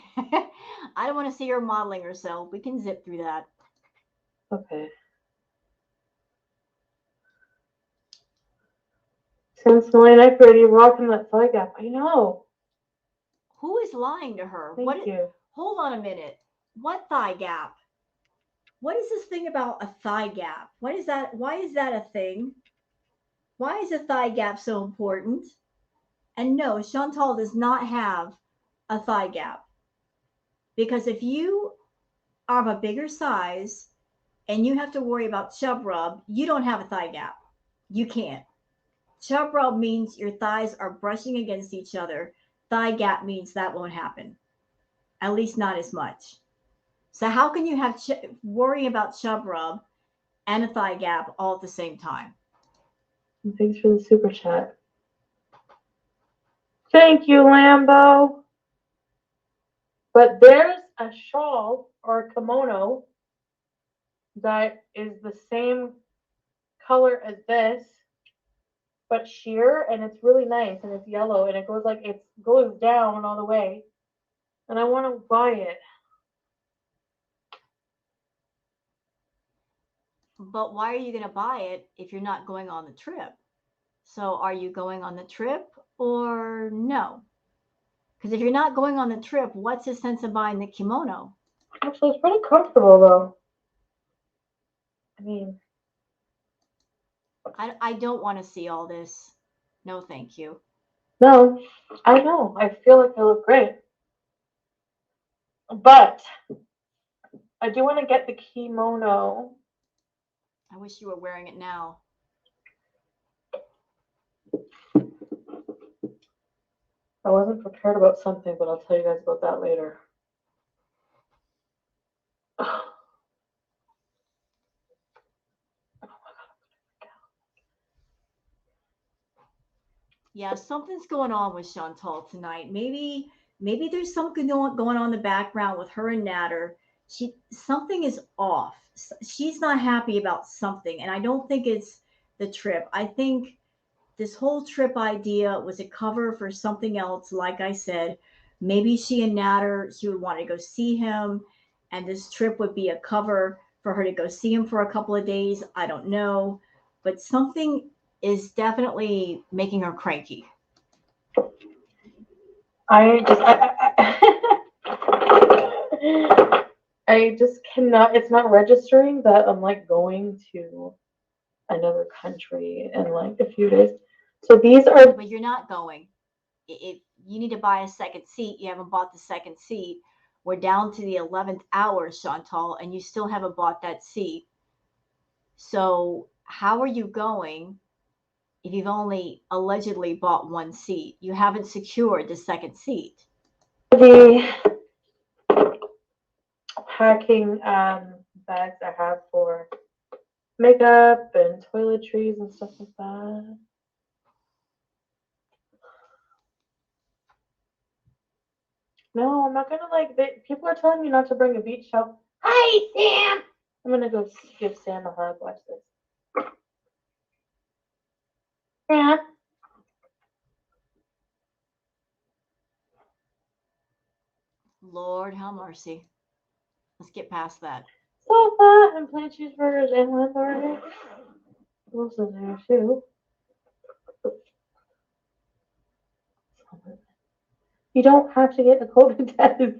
I don't want to see her modeling herself. We can zip through that. Okay. Since my neck already rocking that thigh gap. I know. Who is lying to her? Thank you. Hold on a minute. What thigh gap? What is this thing about a thigh gap? What is that? Why is that a thing? Why is a thigh gap so important? And no, Chantal does not have a thigh gap. Because if you are of a bigger size and you have to worry about chub rub, you don't have a thigh gap. You can't. Chub rub means your thighs are brushing against each other. Thigh gap means that won't happen, at least not as much. So how can you have worrying about chub rub and a thigh gap all at the same time? And thanks for the super chat. Thank you, Lambo. But there's a shawl or a kimono that is the same color as this, but sheer, and it's really nice, and it's yellow, and it goes like it goes down all the way, and I want to buy it. But why are you going to buy it if you're not going on the trip? So are you going on the trip or no? Because if you're not going on the trip, what's the sense of buying the kimono? Actually, it's pretty comfortable though. I mean, I don't want to see all this. No, thank you. no, I know. I feel like I look great. But I do want to get the kimono. I wish you were wearing it now. I wasn't prepared about something, but I'll tell you guys about that later. Yeah, something's going on with Chantal tonight. Maybe there's something going on in the background with her and Natter. Something is off. She's not happy about something, and I don't think it's the trip. I think this whole trip idea was a cover for something else. Like I said, maybe she would want to go see him, and this trip would be a cover for her to go see him for a couple of days. I don't know, but something is definitely making her cranky. I just, I just cannot. It's not registering that I'm like going to another country in like a few days. So these are. But you're not going. If you need to buy a second seat, you haven't bought the second seat. We're down to the 11th hour, Chantal, and you still haven't bought that seat. So how are you going if you've only allegedly bought one seat? You haven't secured the second seat. The packing bags I have for makeup and toiletries and stuff like that. No, I'm not gonna like. People are telling me not to bring a beach towel. Hi, Sam. I'm gonna go give Sam a hug. Watch this. Yeah. Lord have mercy. Let's get past that. So fat and plain cheeseburgers and hamburgers. Those are there too. You don't have to get a COVID test.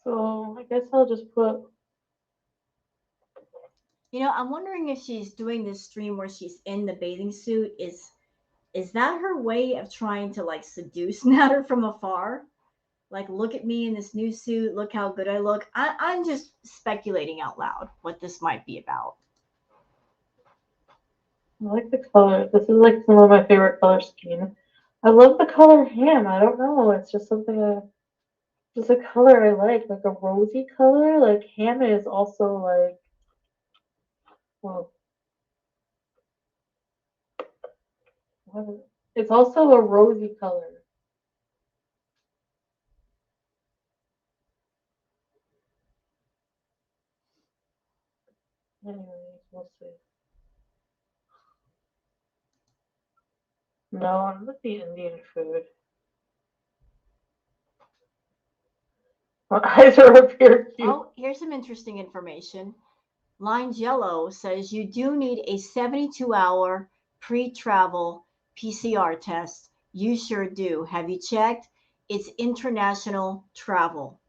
So I guess I'll just put. You know, I'm wondering if she's doing this stream where she's in the bathing suit. Is that her way of trying to like seduce Natter from afar? Like, look at me in this new suit. Look how good I look. I'm just speculating out loud what this might be about. I like the color. This is like some of my favorite color scheme. I love the color ham. I don't know. It's just something. Just a color I like a rosy color. Like ham is also like. Well, it's also a rosy color. Anyways, we'll see. No, I'm with the Indian food. My eyes are up here cute. Oh, here's some interesting information. Line Jello says you do need a 72-hour pre-travel PCR test. You sure do. Have you checked? It's international travel.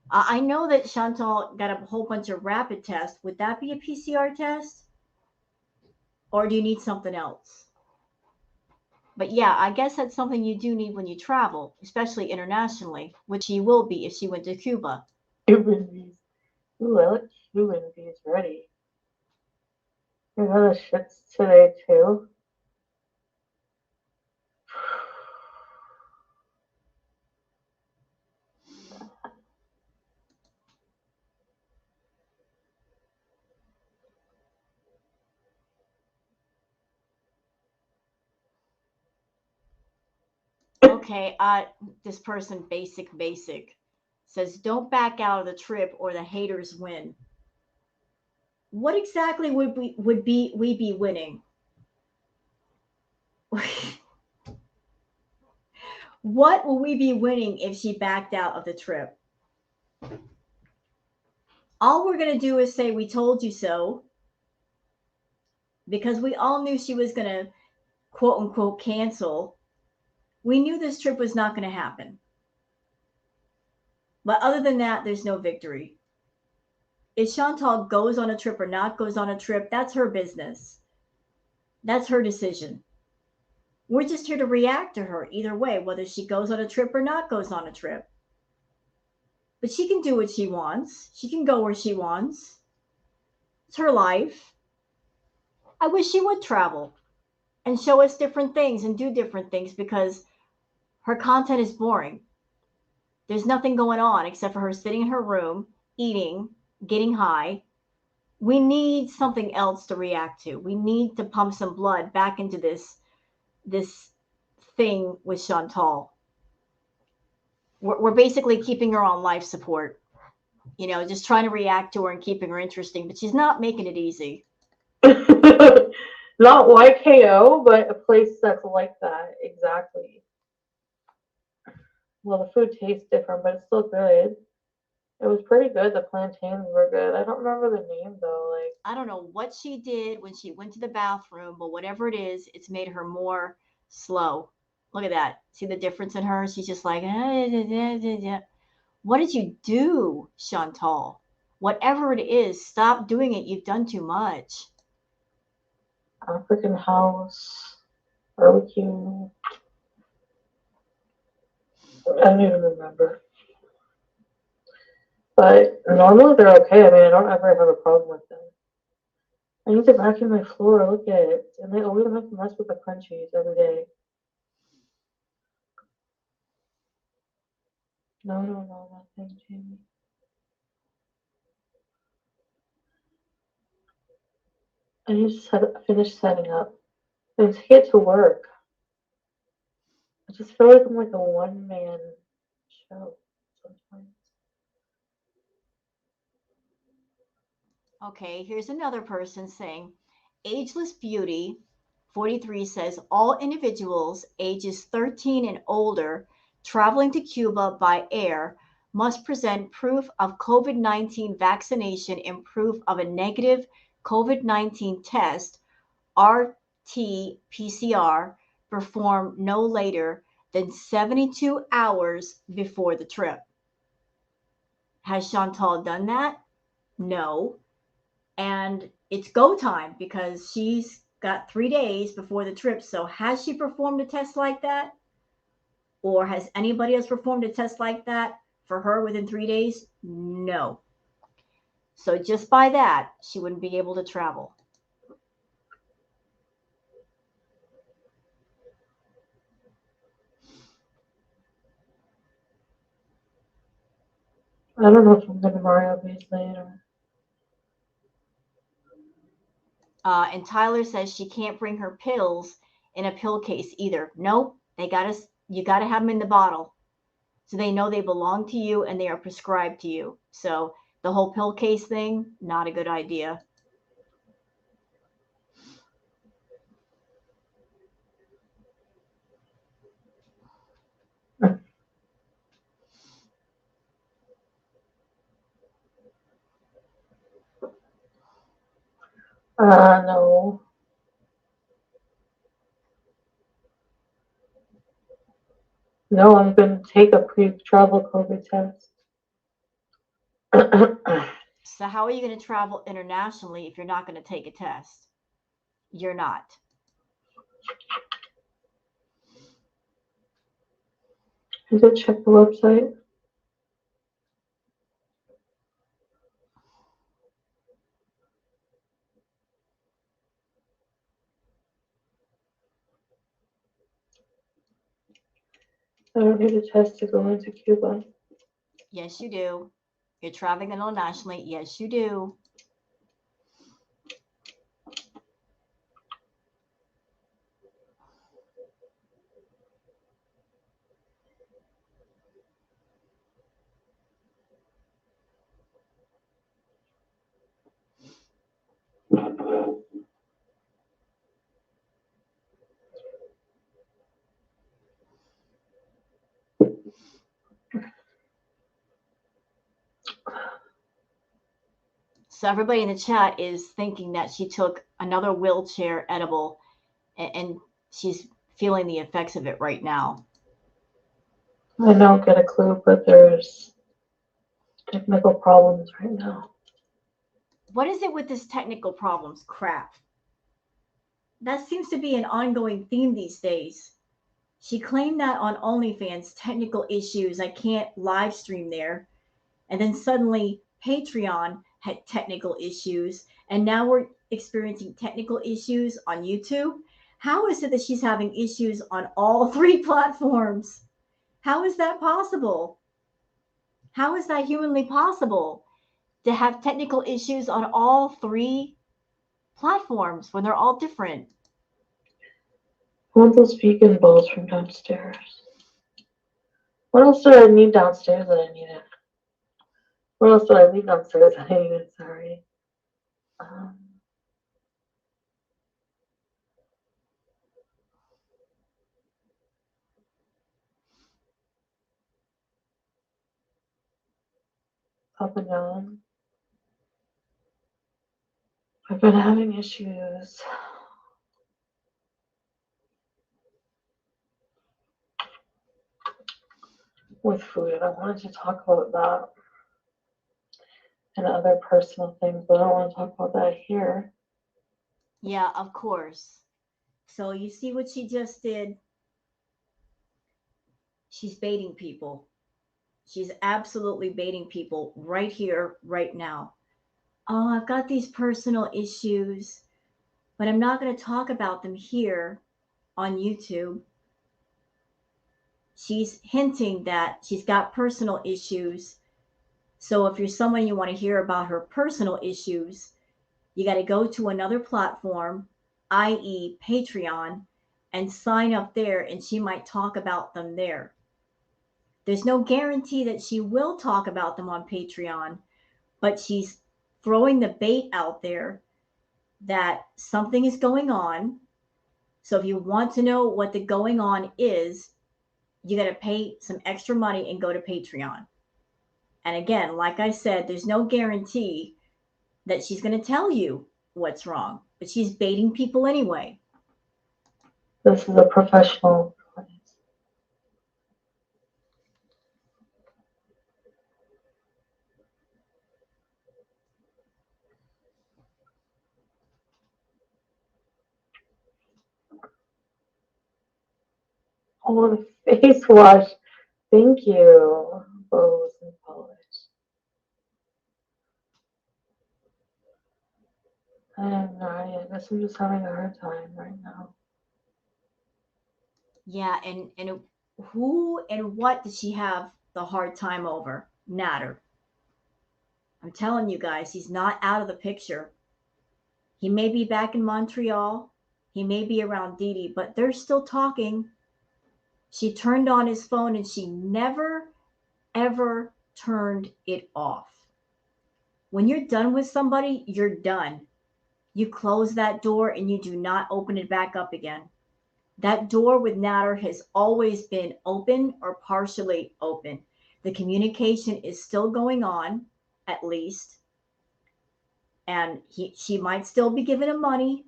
I know that Chantal got a whole bunch of rapid tests. Would that be a PCR test? Or do you need something else? But yeah, I guess that's something you do need when you travel, especially internationally, which she will be if she went to Cuba. Cuban bees. Ooh, I like Cuban bees ready. You have the shits today too. Okay, this person basic says don't back out of the trip or the haters win. What exactly we be winning? What will we be winning if she backed out of the trip? All we're going to do is say we told you so. because we all knew she was going to quote unquote cancel. We knew this trip was not going to happen. But other than that, there's no victory. If Chantal goes on a trip or not goes on a trip, that's her business. That's her decision. We're just here to react to her either way, whether she goes on a trip or not goes on a trip. But she can do what she wants. She can go where she wants. It's her life. I wish she would travel and show us different things and do different things because her content is boring. There's nothing going on except for her sitting in her room, eating, getting high. We need something else to react to. We need to pump some blood back into this thing with Chantal. We're basically keeping her on life support, you know, just trying to react to her and keeping her interesting, but she's not making it easy. Not YKO, but a place that's like that. Exactly. Well, the food tastes different, but it's still good. It was pretty good. The plantains were good. I don't remember the name though. Like, I don't know what she did when she went to the bathroom, but whatever it is, it's made her more slow. Look at that. See the difference in her? She's just like, what did you do, Chantal? Whatever it is, stop doing it. You've done too much. African house, barbecue. I don't even remember. But normally they're okay. I mean, I don't ever have a problem with them. I need to vacuum my floor. Look at it. And they always have to mess with the crunchies every day. No, no, no, nothing, Jamie. I need to finish setting up and to get to work. I just feel like I'm like a one-man show sometimes. Okay, here's another person saying, Ageless Beauty 43 says all individuals ages 13 and older traveling to Cuba by air must present proof of COVID 19 vaccination and proof of a negative COVID 19 test, RT PCR, performed no later than 72 hours before the trip. Has Chantal done that? No. And it's go time because she's got 3 days before the trip. So has she performed a test like that? Or has anybody else performed a test like that for her within 3 days? No. So just by that, she wouldn't be able to travel. I don't know if I'm gonna Mario base later. And Tyler says she can't bring her pills in a pill case either. Nope, you gotta have them in the bottle so they know they belong to you and they are prescribed to you. So the whole pill case thing, not a good idea. No. No, I'm gonna take a pre-travel COVID test. So how are you going to travel internationally if you're not going to take a test? You're not. I did check the website. I don't need a test to go into Cuba. Yes, you do. You're traveling internationally. Yes, you do. So everybody in the chat is thinking that she took another wheelchair edible and she's feeling the effects of it right now. I don't get a clue, but there's technical problems right now. What is it with this technical problems crap? That seems to be an ongoing theme these days. She claimed that on OnlyFans, technical issues, I can't live stream there. And then suddenly Patreon had technical issues. And now we're experiencing technical issues on YouTube. How is it that she's having issues on all three platforms? How is that possible? How is that humanly possible to have technical issues on all three platforms when they're all different? I want those vegan balls from downstairs. What else do I need downstairs that I need it? What else did I leave downstairs that I need it? Sorry. Up and down. I've been having issues with food, and I wanted to talk about that and other personal things, but I don't want to talk about that here. Yeah, of course. So you see what she just did? She's baiting people. She's absolutely baiting people right here, right now. Oh, I've got these personal issues, but I'm not going to talk about them here on YouTube. She's hinting that she's got personal issues. So if you're someone you want to hear about her personal issues, you got to go to another platform, i.e., Patreon, and sign up there, and she might talk about them there. There's no guarantee that she will talk about them on Patreon, but she's throwing the bait out there that something is going on. So if you want to know what the going on is, you got to pay some extra money and go to Patreon. And again, like I said, there's no guarantee that she's going to tell you what's wrong, but she's baiting people anyway. This is a professional place. Oh, the face wash. Thank you, bows and polish. I have no idea. I guess I'm just having a hard time right now. Yeah, and who and what does she have the hard time over? Natter. I'm telling you guys, he's not out of the picture. He may be back in Montreal. He may be around Dee Dee, but they're still talking. She turned on his phone and she never, ever turned it off. When you're done with somebody, you're done. You close that door and you do not open it back up again. That door with Natter has always been open or partially open. The communication is still going on, at least. And she might still be giving him money.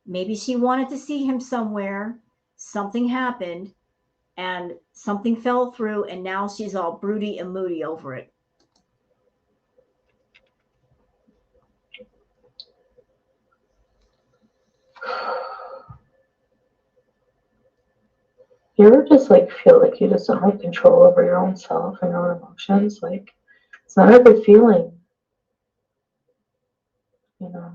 Maybe she wanted to see him somewhere. Something happened and something fell through, and now she's all broody and moody over it. You ever just like feel like you just don't have control over your own self and your own emotions? Like, it's not a good feeling, you know?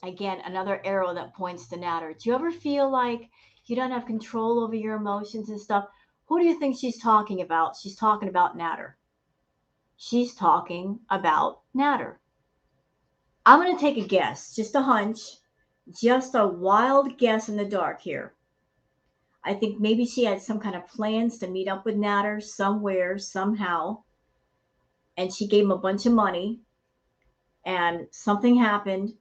Again, another arrow that points to Natter. Do you ever feel like you don't have control over your emotions and stuff? Who do you think she's talking about? She's talking about Natter. She's talking about Natter. I'm going to take a guess, just a hunch, just a wild guess in the dark here. I think maybe she had some kind of plans to meet up with Natter somewhere, somehow, and she gave him a bunch of money, and something happened,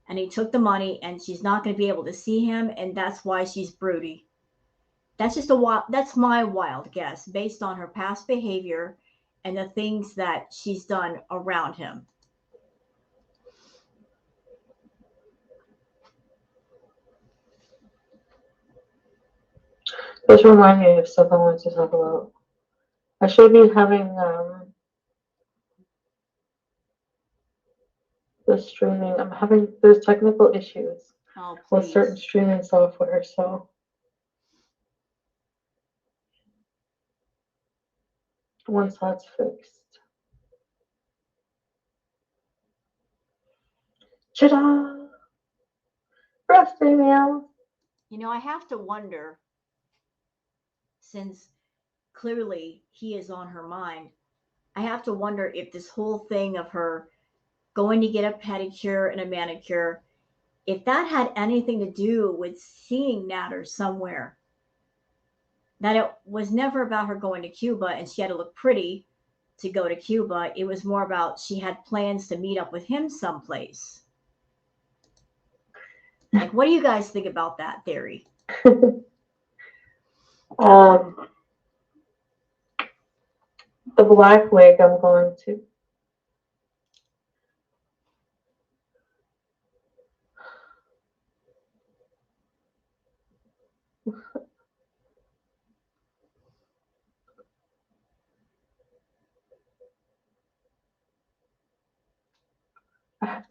and he took the money, and she's not going to be able to see him, and that's why she's broody. That's just that's my wild guess based on her past behavior and the things that she's done around him. This reminds me of stuff I wanted to talk about. I should be having the streaming. There's technical issues with certain streaming software, so once that's fixed. Ta-da! Breast email. You know, I have to wonder, since clearly he is on her mind, I have to wonder if this whole thing of her going to get a pedicure and a manicure, if that had anything to do with seeing Natter somewhere. That it was never about her going to Cuba and she had to look pretty to go to Cuba. It was more about she had plans to meet up with him someplace. Like, what do you guys think about that theory? The black wig I'm going to. I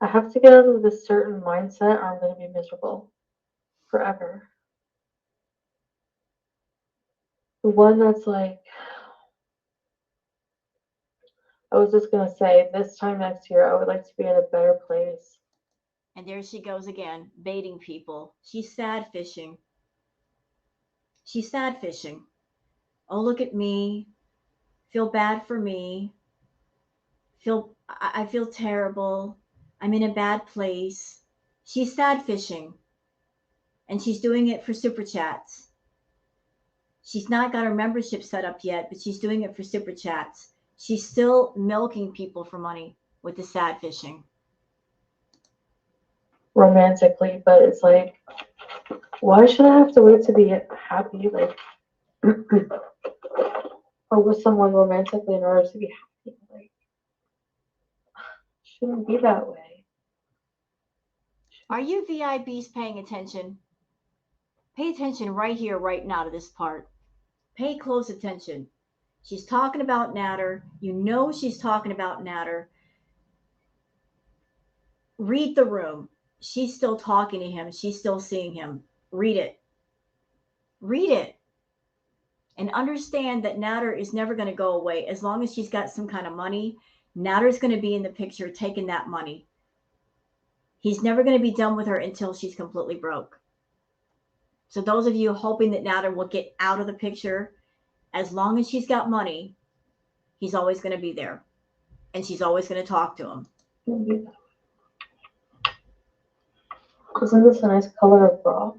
have to get out of this certain mindset or I'm going to be miserable forever. The one that's like, I was just going to say, this time next year, I would like to be in a better place. And there she goes again, baiting people. She's sad fishing. She's sad fishing. Oh, look at me. Feel bad for me. I feel terrible. I'm in a bad place. She's sad fishing. And she's doing it for super chats. She's not got her membership set up yet, but she's doing it for super chats. She's still milking people for money with the sad fishing. Romantically, but it's like, why should I have to wait to be happy? Like, or with someone romantically in order to be happy? Like, shouldn't be that way. Are you VIBs paying attention? Pay attention right here, right now to this part. Pay close attention. She's talking about Natter. You know she's talking about Natter. Read the room. She's still talking to him. She's still seeing him. Read it. Read it. And understand that Natter is never going to go away. As long as she's got some kind of money, Natter's going to be in the picture taking that money. He's never going to be done with her until she's completely broke. So those of you hoping that Natter will get out of the picture, as long as she's got money, he's always going to be there. And she's always going to talk to him. Isn't this a nice color of bra?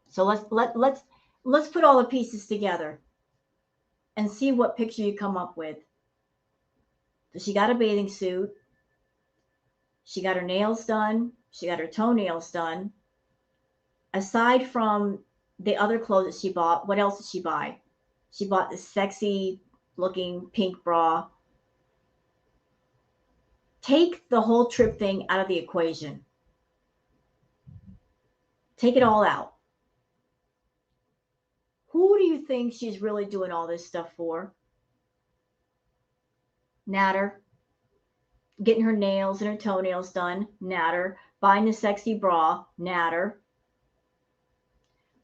So let's put all the pieces together and see what picture you come up with. So she got a bathing suit. She got her nails done. She got her toenails done. Aside from the other clothes that she bought, what else did she buy? She bought this sexy looking pink bra. Take the whole trip thing out of the equation. Take it all out. Who do you think she's really doing all this stuff for? Natter. Getting her nails and her toenails done. Natter. Buying the sexy bra. Natter.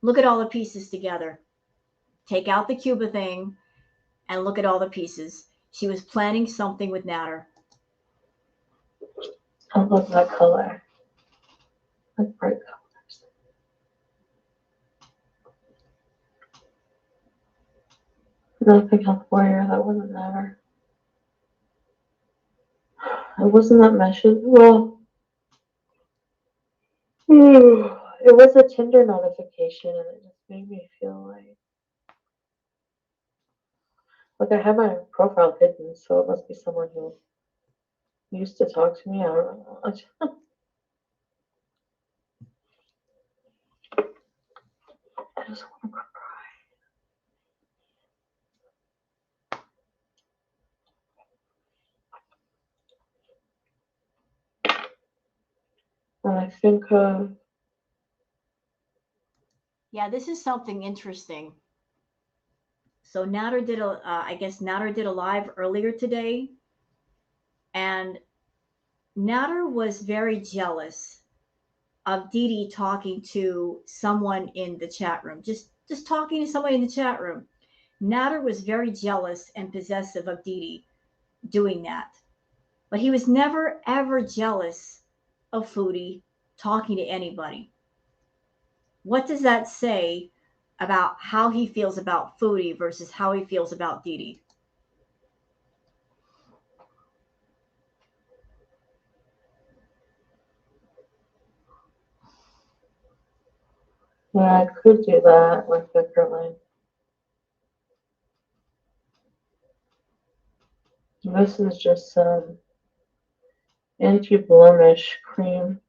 Look at all the pieces together. Take out the Cuba thing and look at all the pieces. She was planning something with Natter. I love that color. Like bright colors. Nothing Health Warrior, that wasn't Natter. It wasn't that message. Well, it was a Tinder notification and it just made me feel like I have my profile hidden, so it must be someone who used to talk to me. I don't know. I just want to cry. think Yeah, this is something interesting. So Natter did I guess Natter did a live earlier today, and Natter was very jealous of Dee Dee talking to someone in the chat room, just talking to somebody in the chat room. Natter was very jealous and possessive of Dee Dee doing that, but he was never ever jealous of Foodie talking to anybody. What does that say about how he feels about Foodie versus how he feels about Dee Dee? yeah, I could do that like differently. This is just some anti-blemish cream.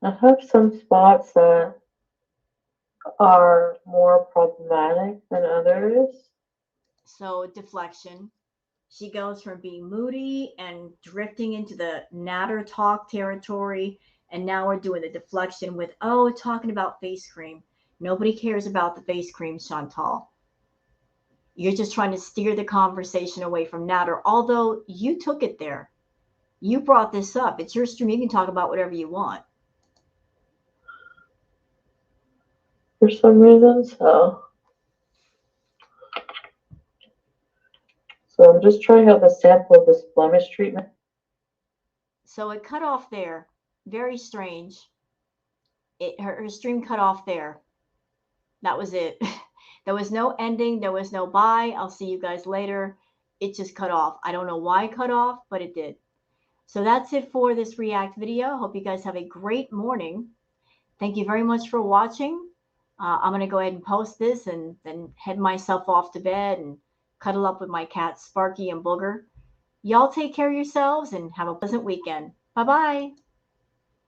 I have some spots that are more problematic than others. So deflection. She goes from being moody and drifting into the natter talk territory, and now we're doing the deflection with, oh, talking about face cream. Nobody cares about the face cream, Chantal. You're just trying to steer the conversation away from natter, although you took it there. You brought this up. It's your stream. You can talk about whatever you want. For some reason, so I'm just trying out the sample of this blemish treatment. So it cut off there. Very strange. Her stream cut off there. That was it. There was no ending. There was no bye. I'll see you guys later. It just cut off. I don't know why it cut off, but it did. So that's it for this React video. Hope you guys have a great morning. Thank you very much for watching. I'm going to go ahead and post this and then head myself off to bed and cuddle up with my cats, Sparky and Booger. Y'all take care of yourselves and have a pleasant weekend. Bye-bye.